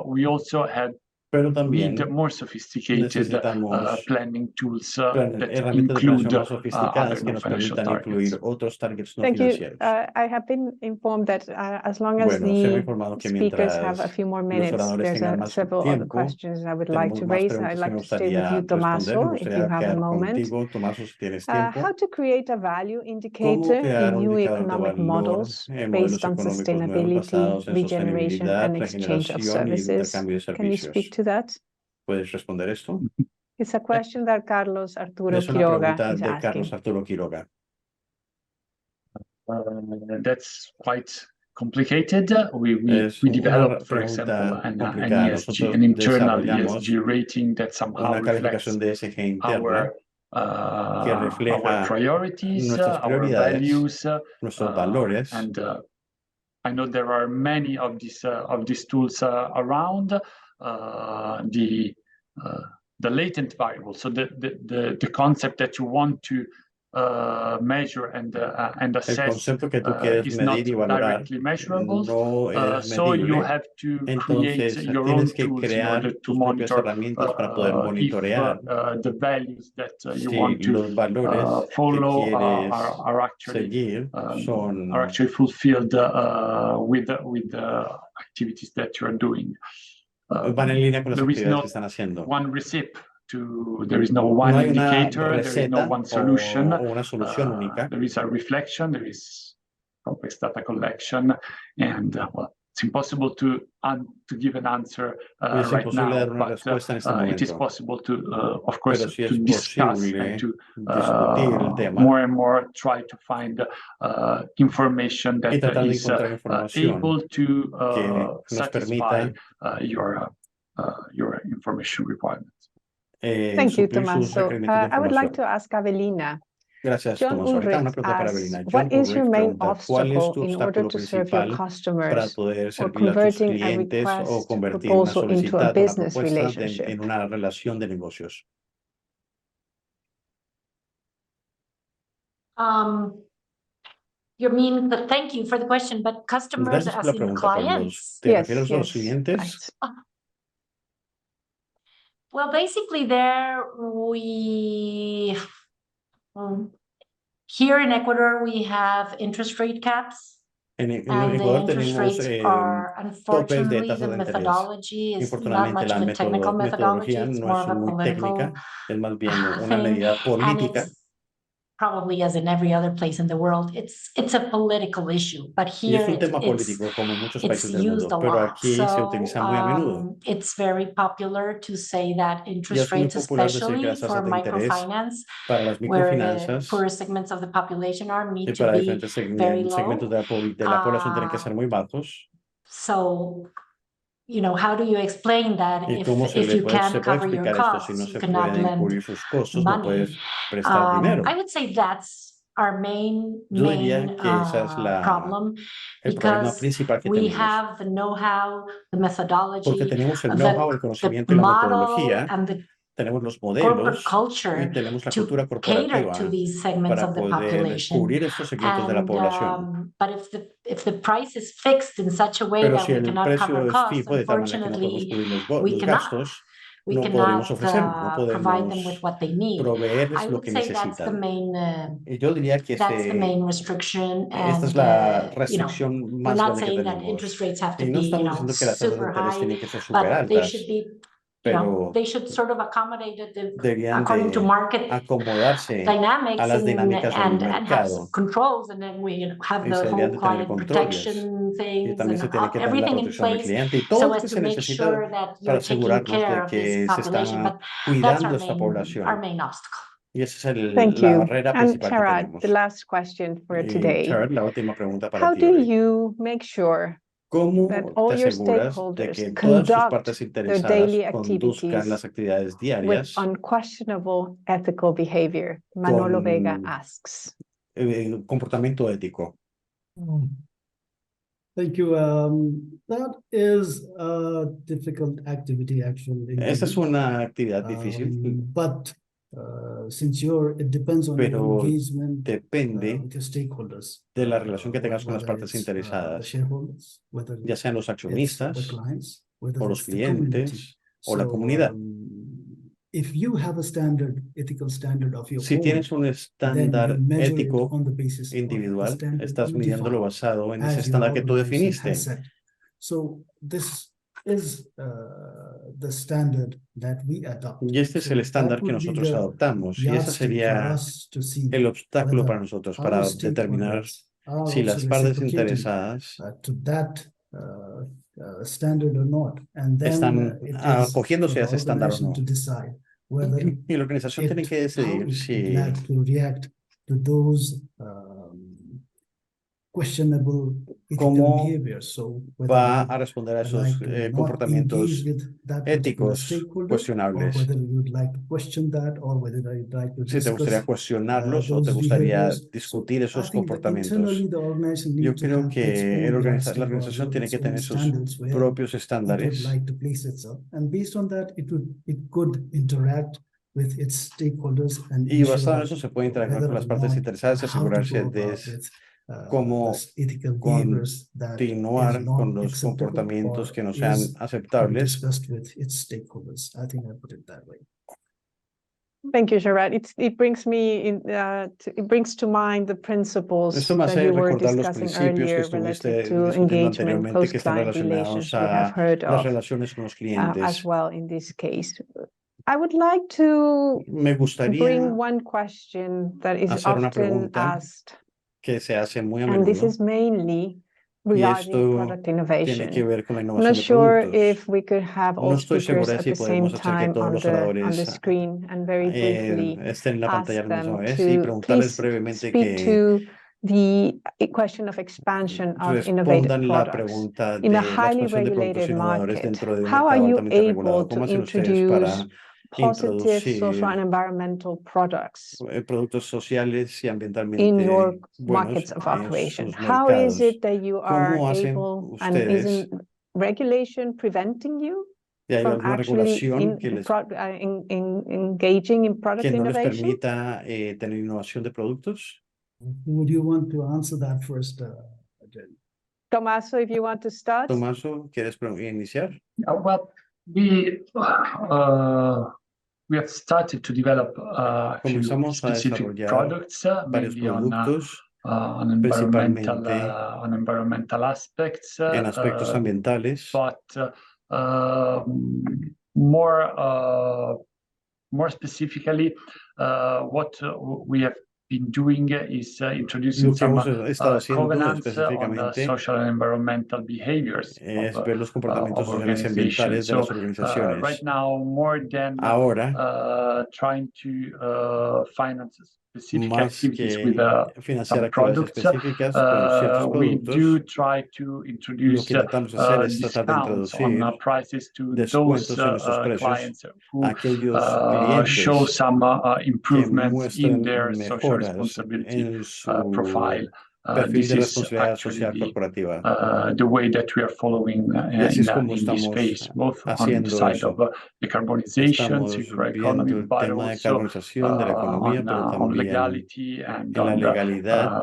we also had pero need también more sophisticated necesitamos planning tools that herramientas de include planeación más sofisticadas other que nos non-financial permitan targets. incluir otros targets no Thank you. financieros. I have been informed that as long as Bueno, se me ha the informado que speakers have a mientras few more los minutes, oradores there's tengan más several other tiempo, questions I would like tenemos to más raise. I'd preguntas que like me to stay with you, gustaría responder. Me Tommaso, if you gustaría have a quedar moment. contigo, Tomás, si tienes tiempo. How to create a value ¿Cómo indicator crear in un new indicador de economic valor models en based modelos on económicos nuevos sustainability, basados en regeneration, sostenibilidad, and exchange of regeneración y el services? intercambio de Can you speak servicios? to that? ¿Puedes responder esto? It's a question that Carlos Arturo Es una Quiroga pregunta is de Carlos asking. Arturo Quiroga. That's quite complicated. We Es una developed, for pregunta example, an complicada. ESG, Nosotros an internal desarrollamos ESG rating that somehow una reflects calificación de ESG interna que our refleja priorities, nuestras our prioridades, values, nuestros valores. and I know there are many of these tools around. The latent variable, so the concept that you want to measure and El assess concepto que tú quieres is not medir y valorar directly measurable. no es So you medible. have to Entonces create your own tienes que tools in crear order to tus propias monitor herramientas para poder if monitorear the values that you si want to los valores que follow quieres are actually seguir son fulfilled with the activities that you are doing. van en línea con las There is actividades no que están haciendo. one recipe there is no one No hay una indicator, there is no receta one solution. o una solución única. There is a reflection, there is complex data collection, and well, it's impossible to give an answer Y es right imposible now, dar una but respuesta en este it is momento. possible to, of course, Pero sí es to discuss posible and to discutir el tema more and more try to find information y that tratar de is encontrar información able to que nos satisfy permita your information requirements. Thank you, suplir sus Tommaso. requerimientos de I would like información. to ask Avelina. Gracias, John Tomás. Ahorita una Ulrich pregunta para asks, Evelina. what John is your Ulrich main pregunta, ¿cuál es obstacle tu in order obstáculo to serve your principal para customers poder or servir a tus converting a clientes o request convertir una proposal into a solicitud, una business propuesta relationship? en una relación de negocios? You mean, thank you for the question, but customers Gracias por as la in pregunta, pero clients? ¿te refieres a los clientes? right. Well, basically there we, here in Ecuador, we have interest rate caps. En And the Ecuador interest tenemos rates are, topes de unfortunately, tasas the de interés. methodology is not Infortunadamente, much la of a technical methodology, metodología it's no more es of a muy political técnica, es más bien una thing. medida And política. it's probably as in every other place in the world, it's a political issue, but Y es here un tema it's político, como en muchos it's países del used mundo, a pero lot. aquí se utiliza muy a menudo. It's very popular to say that Y interest es muy rates, popular decir que especially las for tasas de interés microfinance, para las where the microfinanzas poorest segments of the population are, y need to para be diferentes very segmentos low. de la población tienen que ser muy bajos. So, how do you explain that ¿Y cómo if you se can't puede cover your explicar esto? Si no costs, you se cannot pueden lend cubrir sus costos, no money? puedes prestar dinero. I would say that's our main Yo diría que esa es problem, el problema because principal que we tenemos. have the know-how, the Porque methodology, tenemos el know-how, el conocimiento the y la model, metodología, and the tenemos los corporate modelos y culture tenemos la to cultura cater corporativa to these segments para of the poder population. cubrir estos segmentos de la población. But if the price is fixed in such a way Pero that si we el cannot cover precio es costs, fijo de tal manera que no podemos unfortunately, cubrir we los cannot. gastos, We no podremos cannot ofrecerlo, no provide them with podemos what they need. proveerles I lo would que say that's the necesitan. main Y yo diría que that's the main restriction, esta es and la restricción we're más not grande que saying that tenemos. interest rates have to Y no be, estamos diciendo que las tasas de super interés high, tienen que ser súper but they altas, should be, pero they should sort of accommodate it deberían according to de market acomodarse dynamics a las dinámicas del and have some mercado controls, and then we have y the se deberían whole de tener client controles. protection Y things también and se tiene que tener la everything in protección del place, cliente y so todo lo as que to se make necesita sure that para you're taking asegurarnos care de of this que se population. está But that's cuidando esta our población. main obstacle. Y esa es Thank la you. barrera And principal que Tara, tenemos. the last question for Y today. Char, la última pregunta para How ti do hoy. you make sure ¿Cómo that te all your aseguras de stakeholders que todas tus conduct partes their interesadas daily conduzcan activities las actividades with diarias unquestionable ethical behavior? Manolo Vega con asks. comportamiento ético? Thank you. That is a difficult activity, actually. Esta es una actividad difícil, But since it depends on your pero engagement depende with your stakeholders, de la relación que tengas con las whether partes it's the interesadas, shareholders, whether ya sean los it's the accionistas clients, whether o los it's the community. clientes o la comunidad. If you have a ethical standard of your Si own, tienes un then you estándar measure it ético on the basis of the individual, standard estás you midiéndolo define, basado en ese as your estándar que tú organization definiste. has set. So this is the standard that we adopt. Y este es el estándar que nosotros adoptamos. Y ese sería el obstáculo para nosotros, para determinar si las partes interesadas to that standard or not. And then están it is acogiéndose a for the ese estándar o organization no. to decide whether Y la organización tiene que how decidir it si would like to react to those questionable ethical cómo behaviors. So va a responder a esos like to not comportamientos engage with that particular éticos stakeholder, or cuestionables. whether you would like to question that, or whether you'd like to Si te gustaría discuss cuestionarlos o te those gustaría behaviors. discutir I esos think that comportamientos. internally the organization Yo needs to creo have its que own la yardstick or organización tiene its que own tener sus standards where propios it would estándares like to place itself, and based on that, it could interact with its stakeholders and Y basado en ensure eso se puede interactuar whether con las or partes not interesadas y how to asegurarse go de about with cómo this ethical behaviors that is continuar con not los acceptable comportamientos or que no sean is to be aceptables. discussed with its stakeholders. I think I put it that way. Thank you, Gerard. It brings me it brings to mind the principles Esto me that hace you were recordar los discussing principios que earlier estuviste related to discutiendo engagement, anteriormente que están post-client relacionados relations. We have a heard las of relaciones con los as clientes. well in this case. I would like to Me gustaría bring one question that is hacer una often pregunta asked, que se hace muy a and this menudo, is mainly y regarding esto product tiene que innovation. ver con la I'm innovación not de sure productos. if we could have all No estoy speakers segura at si the same podemos hacer que time todos on los the oradores screen and very briefly estén en la pantalla ask a la misma them vez y to preguntarles please brevemente speak que to the question of expansion of innovative respondan la products. pregunta In a de la highly expansión de productos regulated innovadores market, dentro de un how are mercado you altamente regulado. able to ¿Cómo hacen ustedes introduce para positive social and introducir environmental products productos sociales y in ambientalmente your buenos markets of en operation? sus How is mercados? it that you are ¿Cómo hacen able, and ustedes? isn't regulation preventing you ¿Y hay from alguna actually regulación engaging in product que no les innovation? permita tener innovación de productos? Would you want to answer that first, Jen? Tomaso, if you want to start. Tomaso, ¿quieres iniciar? Well, we have started to develop a few Comenzamos a specific desarrollar products, varios mainly productos, on principalmente environmental aspects, en aspectos ambientales, but more specifically, what we have been doing is introducing lo que some hemos estado haciendo covenants on the específicamente social and environmental behaviors es ver los comportamientos of sociales y ambientales organizations. de las So organizaciones. right now, more than Ahora, trying to finance specific más activities with que financiar some actividades products, específicas con ciertos we productos, do try to lo introduce que intentamos hacer es tratar de discounts on introducir prices to those descuentos en nuestros precios clients who a aquellos show clientes some que improvements in muestren their social mejoras responsibility en su profile. perfil This de is responsabilidad actually social corporativa. the way that we are following Y así es como in this estamos phase, both on the haciendo side eso. of decarbonization, Estamos circular economy, viendo el but tema de also carbonización de la economía, pero on también legality and en la on legalidad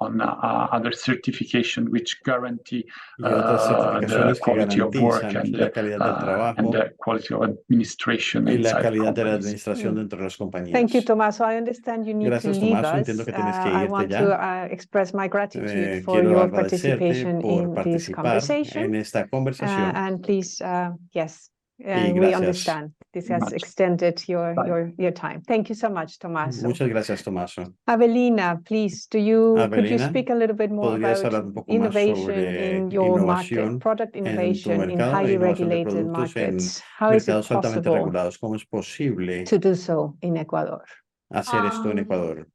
other certification which guarantee y otras the certificaciones que quality of work garantizan la calidad del and trabajo the quality of administration y la inside calidad de la companies. administración dentro de las Thank you, compañías. Tomaso. I understand you need to Gracias, leave Tomaso. us. Entiendo que tienes que I irte want ya. to express my gratitude for Quiero your agradecerte participation por in this participar conversation. en esta conversación. And please, yes, Y we gracias. understand this has Much. extended your Bye. time. Thank you so much, Tomaso. Muchas gracias, Tomaso. Avelina, please, could you Avelina, speak a little bit more ¿podrías about hablar un poco más innovation sobre in your market, innovación product en tu innovation in mercado e highly innovación de regulated productos en markets? How is it mercados altamente possible regulados? ¿Cómo es posible to do so in Ecuador? hacer esto en Ecuador?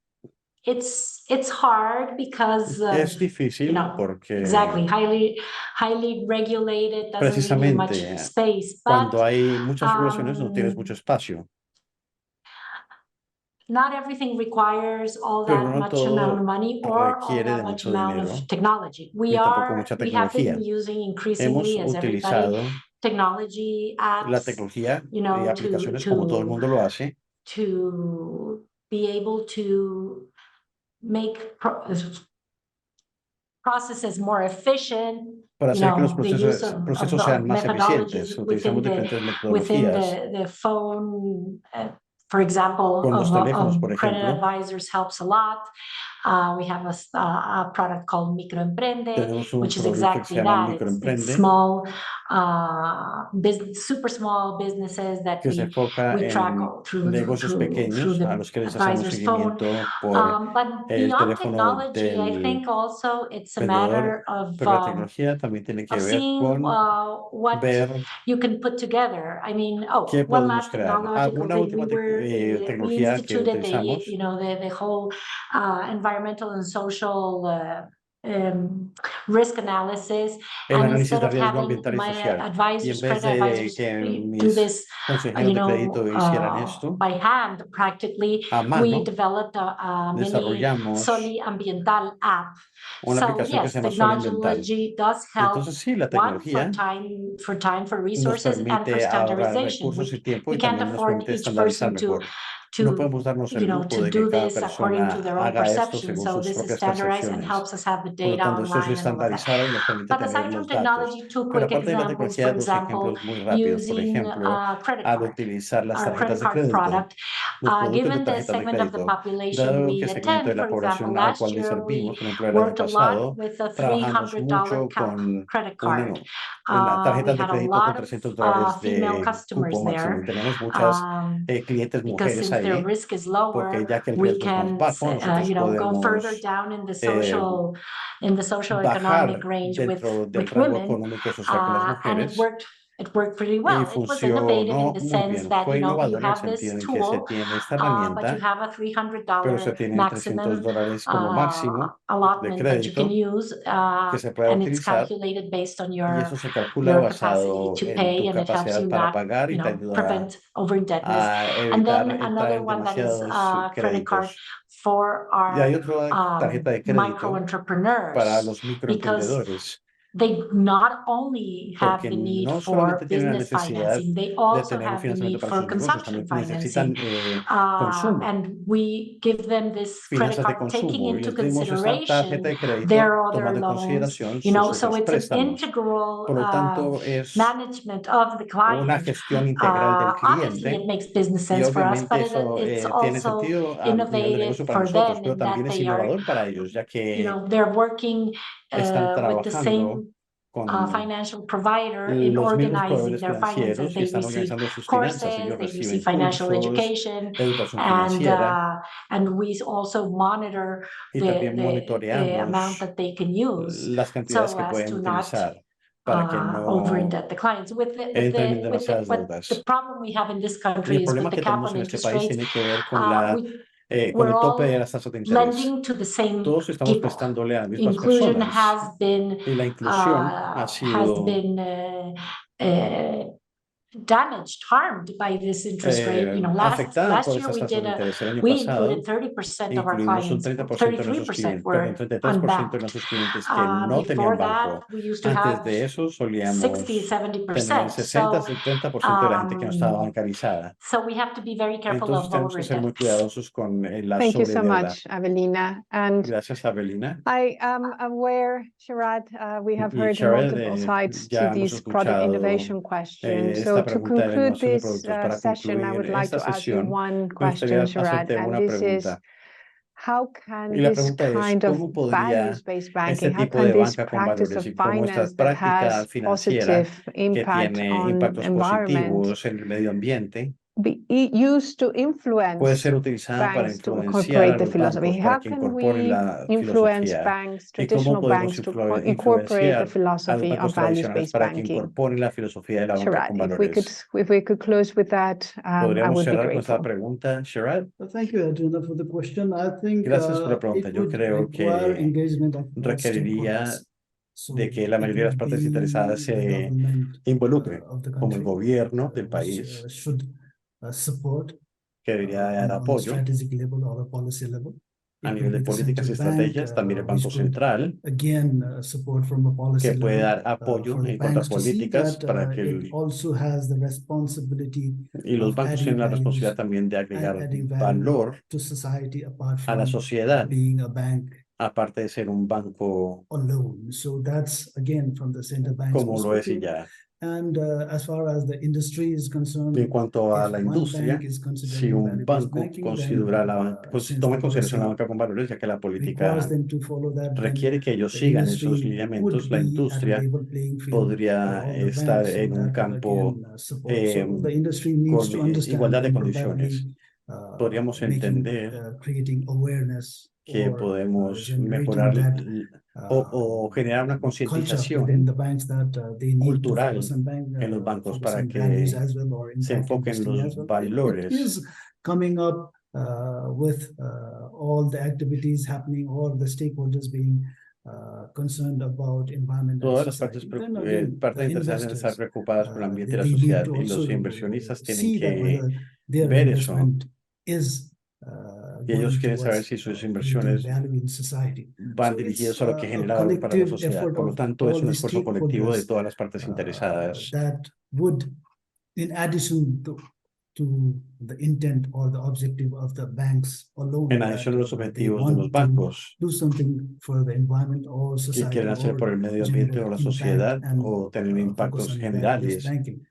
It's hard because Es difícil porque exactly highly regulated doesn't give you much precisamente space, cuando but hay muchas regulaciones no tienes mucho espacio, not everything requires all pero that no much amount of todo money or all requiere that de much mucho amount dinero of technology. ni tampoco mucha We have tecnología. been using Hemos increasingly, as everybody, utilizado technology la apps, tecnología you y know, aplicaciones como todo el mundo lo hace to be able to make processes more efficient. para hacer que los The use procesos sean más methodologies eficientes. Utilizamos diferentes within metodologías. the phone, for example, Con los teléfonos, por of credit ejemplo. advisors helps a lot. We have a product called Microemprende, Tenemos un which is producto que se exactly llama that. Microemprende, It's small, super small businesses that que se enfoca we track en through negocios pequeños the a los que les hacemos advisor's phone. seguimiento por But el beyond teléfono technology, I del think also it's a vendedor, matter of pero la tecnología también tiene que ver seeing con what ver you can put together. I mean, qué one podemos last crear. technological Una thing. última We tecnología que instituted utilizamos the whole environmental and social risk analysis, el and análisis instead de of riesgo having ambiental y my social. Y en advisors, vez credit de advisors, que do mis this, consejeros de crédito hicieran esto by hand, practically, a we mano, developed a mini desarrollamos Soli Ambiental app. una So aplicación que yes, se llama Sol Ambiental. technology does help. Entonces sí, la One, for tecnología time, for nos resources, and for permite ahorrar standardization. recursos y tiempo We y can't también nos afford permite each estandarizar person mejor. No podemos darnos el lujo to de que do cada this according persona to their own haga esto perception. según So sus this is propias standardized and percepciones. helps us have the Por lo data tanto, esto es online and all of that. estandarizado y nos permite But tener aside from los datos. technology, two Pero quick aparte de la examples, for tecnología, dos example, ejemplos muy rápidos. Por using ejemplo, credit al card, utilizar las our credit tarjetas de card crédito, product. los productos de Given the tarjetas de segment of the crédito, population dado we que el segmento de attend, la for example, población al last cual le year servimos, we por ejemplo, el año worked a lot pasado, with a trabajamos $300 mucho con credit una, card. las We tarjetas de had a crédito con lot of $300 female de customers cupo máximo. Y there. tenemos muchas clientes Because mujeres since their ahí, risk is porque lower, ya que el we riesgo es más can, bajo, nosotros go further podemos down in the bajar socioeconomic range dentro del with rango women, económico y social con las and mujeres. it worked pretty Y well. It was innovative in funcionó the muy sense bien. that, Fue you innovador en el have this sentido en que se tool, tiene esta but you herramienta, have a pero se $300 tiene maximum $300 como máximo de allotment that you can crédito use, que se pueda and it's utilizar, calculated based on y your eso se calcula capacity basado to en pay, tu and it helps capacidad you para not, pagar y te ayuda prevent over-indebtedness. a And evitar then entrar another en one that is demasiados credit card créditos. for Y hay our otra tarjeta de micro crédito para entrepreneurs, los because microemprendedores, they not only have porque the need no for solamente tienen la business necesidad financing, they de also tener un have the financiamiento need para for sus negocios, consumption también necesitan financing. consumo, And we give them this credit finanzas de card, taking consumo, y into les dimos esta tarjeta consideration de crédito their other tomando en loans, consideración sus so otros it's an préstamos. integral Por lo tanto, es management of the una client. gestión integral del Obviously, cliente, it makes business y sense for us, obviamente but eso it's tiene also sentido a nivel de innovative negocio para for nosotros, them pero in también that es they are, innovador para ellos, ya que they're working están with the trabajando same con financial provider in los mismos organizing proveedores their finances. financieros y They están receive organizando sus finanzas. courses, Ellos they reciben receive financial cursos, education, educación and financiera, we also monitor y también the amount monitoreamos that they can use las cantidades so que as pueden to not utilizar para que no over-indebt the clients. entren en demasiadas But the deudas. problem we have in this Y country el is with problema the que cap tenemos on en este interest país rates. tiene que ver con con We're el tope de all las tasas de interés. lending to the same Todos estamos people. prestándole a las mismas Inclusion personas, has been y la inclusión ha sido damaged, harmed by this interest rate. afectada por Last year estas tasas de interés. El año we pasado included 30% of our incluimos un clients, 30% de nuestros 33% clientes, perdón, were 33% de unbanked. nuestros clientes que no Before tenían that, banco. we used to Antes have de eso 60, solíamos 70%. tener 60-70% de la gente que no estaba bancarizada. So we have to be very careful Entonces of tenemos que ser muy over-indebtedness. cuidadosos con la Thank you so sobredeuda. much, Avelina. And Gracias, Avelina. I am aware, Sharad, we have Y heard Shared, multiple sides ya to hemos these product escuchado innovation questions. So esta to pregunta de la conclude innovación de this productos. Para session, I would concluir like esta to ask you sesión, one me question, gustaría Sharad, hacerte and una this is, pregunta. how Y can la this pregunta es, kind of ¿cómo podría values-based este banking, how tipo can de this banca con practice valores of y cómo esta finance that práctica has financiera positive que impact tiene on impactos environment positivos en el medio ambiente be used to puede influence ser utilizada para banks to influenciar a incorporate the los philosophy? bancos para How que can incorporen we la influence filosofía? banks, ¿Y cómo traditional podemos banks, to incorporate the influenciar a los philosophy bancos of tradicionales values-based para que banking? incorporen la filosofía de la banca Sharad, con if valores? we could close with that, I ¿Podríamos would be cerrar con esta grateful. pregunta, Sharad? Thank you, Adriana, for the question. I think Gracias por la pregunta. it Yo would creo require que engagement of all requeriría stakeholders. So de que la it mayoría de las would partes interesadas be the se government involucren, of the como el country gobierno del which país, should support que debería dar on a apoyo strategic level or a policy level. a It nivel could de be the políticas y central bank, estrategias, también el which Banco could Central, again support from a policy que puede level dar apoyo for the en cuanto a banks to see políticas that para que it also has the responsibility y los of bancos tienen adding la responsabilidad values también de and agregar adding value valor to society apart a la from sociedad, being a bank aparte de ser un banco alone. So that's again from the central bank's como lo es y perspective. ya. And as far as the industry is concerned, En cuanto a if la one industria, bank is si considering un value-based banco banking, then considera la banca, since toma the en consideración la policy banca con valores, ya que la requires política them to follow that, then requiere que ellos the sigan esos industry lineamientos, would la be at a industria level playing field for podría all the estar banks. So en un that would campo again support. So the industry needs con to understand igualdad de and condiciones. probably Podríamos making entender creating awareness que or podemos generating mejorar that o generar una culture within the concientización banks that they need to cultural focus on bank en los bancos focus para on values que as well or se impact enfoquen en investing los as well. It valores. is coming up with all the activities happening, all the stakeholders being concerned about environment and Todas las society, partes, then again, partes the interesadas en estar investors, preocupadas por el ambiente y la they need sociedad, to y los also inversionistas tienen see that que whether their ver eso, investment is y ellos going quieren saber towards si sus creating inversiones value in society. van So dirigidos it's a lo que a genera valor para la collective sociedad. effort Por lo of tanto, es all un the esfuerzo colectivo de stakeholders todas las partes interesadas that would, in addition to the intent or the objective of the banks alone, en adición a los they objetivos de los want to bancos do something for the environment or que society quieren hacer por or el medio ambiente o generate la impact sociedad and o tener focus impactos on value-based generales. banking.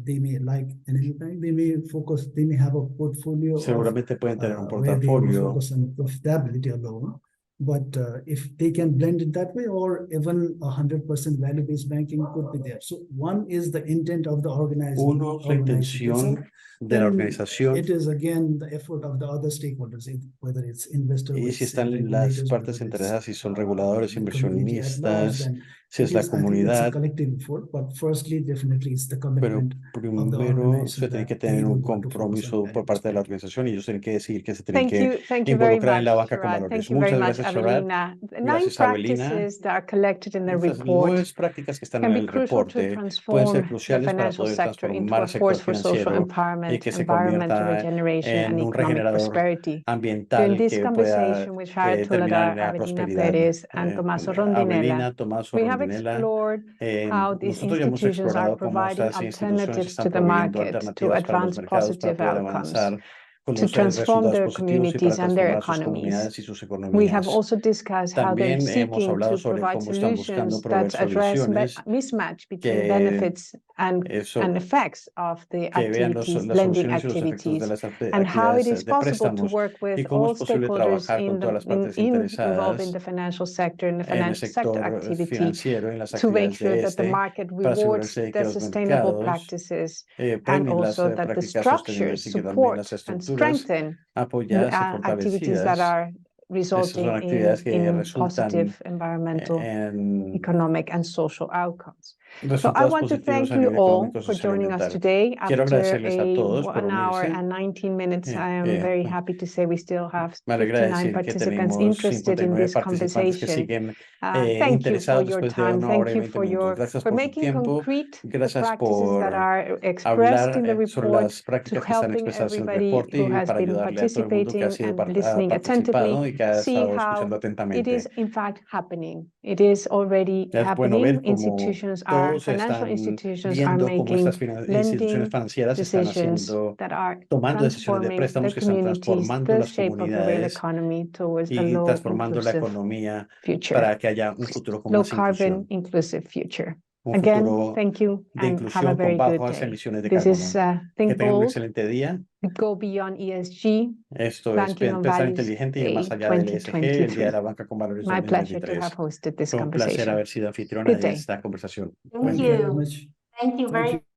They may, like in any bank, they may have a portfolio Seguramente pueden tener un where they will portafolio focus on profitability alone. But if they can blend it that way, or even 100% value-based banking could be there. So one is the intent of the organization. Uno es la intención de la organización, It is again the effort of the other stakeholders, whether it's investors, y si están las partes interesadas, si son reguladores, the community at large, inversionistas, then si es la I think it's a comunidad, collective effort. But firstly, definitely it's the pero commitment of the primero organization se tiene que that they tener un would want to focus on compromiso por parte de la value-based banking. organización, y ellos tienen que decir que se tienen Thank que you very involucrar en much, la banca con Sharad. valores. Thank you very Muchas much, gracias, Sharad. Avelina. The 9 Gracias, Avelina. practices that are collected in the Estas report 9 prácticas que están can en be el crucial to reporte pueden transform ser the cruciales para financial poder sector into transformar a el sector force for social financiero y empowerment, que se environmental convierta regeneration, and en un economic regenerador prosperity. During ambiental this que pueda conversation with Sharad terminar Tuladar, en la Avelina prosperidad. Perez, and Tommaso Rondinella, Avelina, Tommaso we have Rondinella, explored how these nosotros ya hemos institutions are explorado cómo providing estas instituciones alternatives están to the proveyendo market to alternativas para los advance mercados para positive poder outcomes, avanzar con to los transform resultados their positivos y para communities and their transformar sus economies. comunidades y sus We have economías. also discussed how they're También hemos seeking hablado to sobre provide cómo están buscando solutions proveer that address soluciones mismatch between que, benefits and eso, effects of the que vean activities, las lending soluciones y los efectos de activities, las and how it is actividades de possible to préstamos work with y cómo all es posible stakeholders trabajar con todas las partes involved in interesadas the financial sector, in the en el financial sector sector activity, financiero, en las to make actividades sure de that the este, market para rewards asegurarse de que the los sustainable mercados practices, and premien las also that the prácticas sostenibles structures y que también las support and estructuras strengthen apoyadas y activities that fortalecidas. are Estas son resulting actividades que in resultan positive environmental, en economic, and social outcomes. So I resultados want to positivos thank a you nivel all económico, for social y joining us ambiental. today. Quiero After agradecerles a todos por 1 hour unirse. and 19 minutes, I am very happy to say we still have Me alegra 59 decir que participants tenemos interested in 59 this participantes que conversation. siguen Thank you for interesados your después de time. 1 hora Thank y you 20 for minutos. Gracias for por su making tiempo. concrete the Gracias practices that por are expressed in the hablar sobre report, las to prácticas que están helping expresadas en el everybody reporte who y has para been ayudarle a todo el mundo que ha participating sido and ha listening attentively, participado y que ha see estado escuchando how it atentamente. is in fact happening. It is already Es bueno happening. ver cómo todos Financial están institutions are viendo cómo making estas instituciones lending financieras están decisions haciendo, that are tomando decisiones de transforming the préstamos que están communities, transformando the las shape of the real comunidades economy towards a y low transformando la inclusive economía future, para que haya un futuro con low más carbon inclusión, inclusive future. un Again, futuro thank you de and have a inclusión con very good bajas day. emisiones de This is carbono. Que Think tengan un Bold, excelente día. Go Beyond ESG, Esto es Banking on pensar Values inteligente y ir más Day allá del ESG, el Día de 2023. la Banca con Valores My pleasure to 2023. have hosted this Fue un placer conversation. haber sido anfitriona Good de day. esta conversación. Thank Buen Thank you día. very you. much. Thank you Thank very you.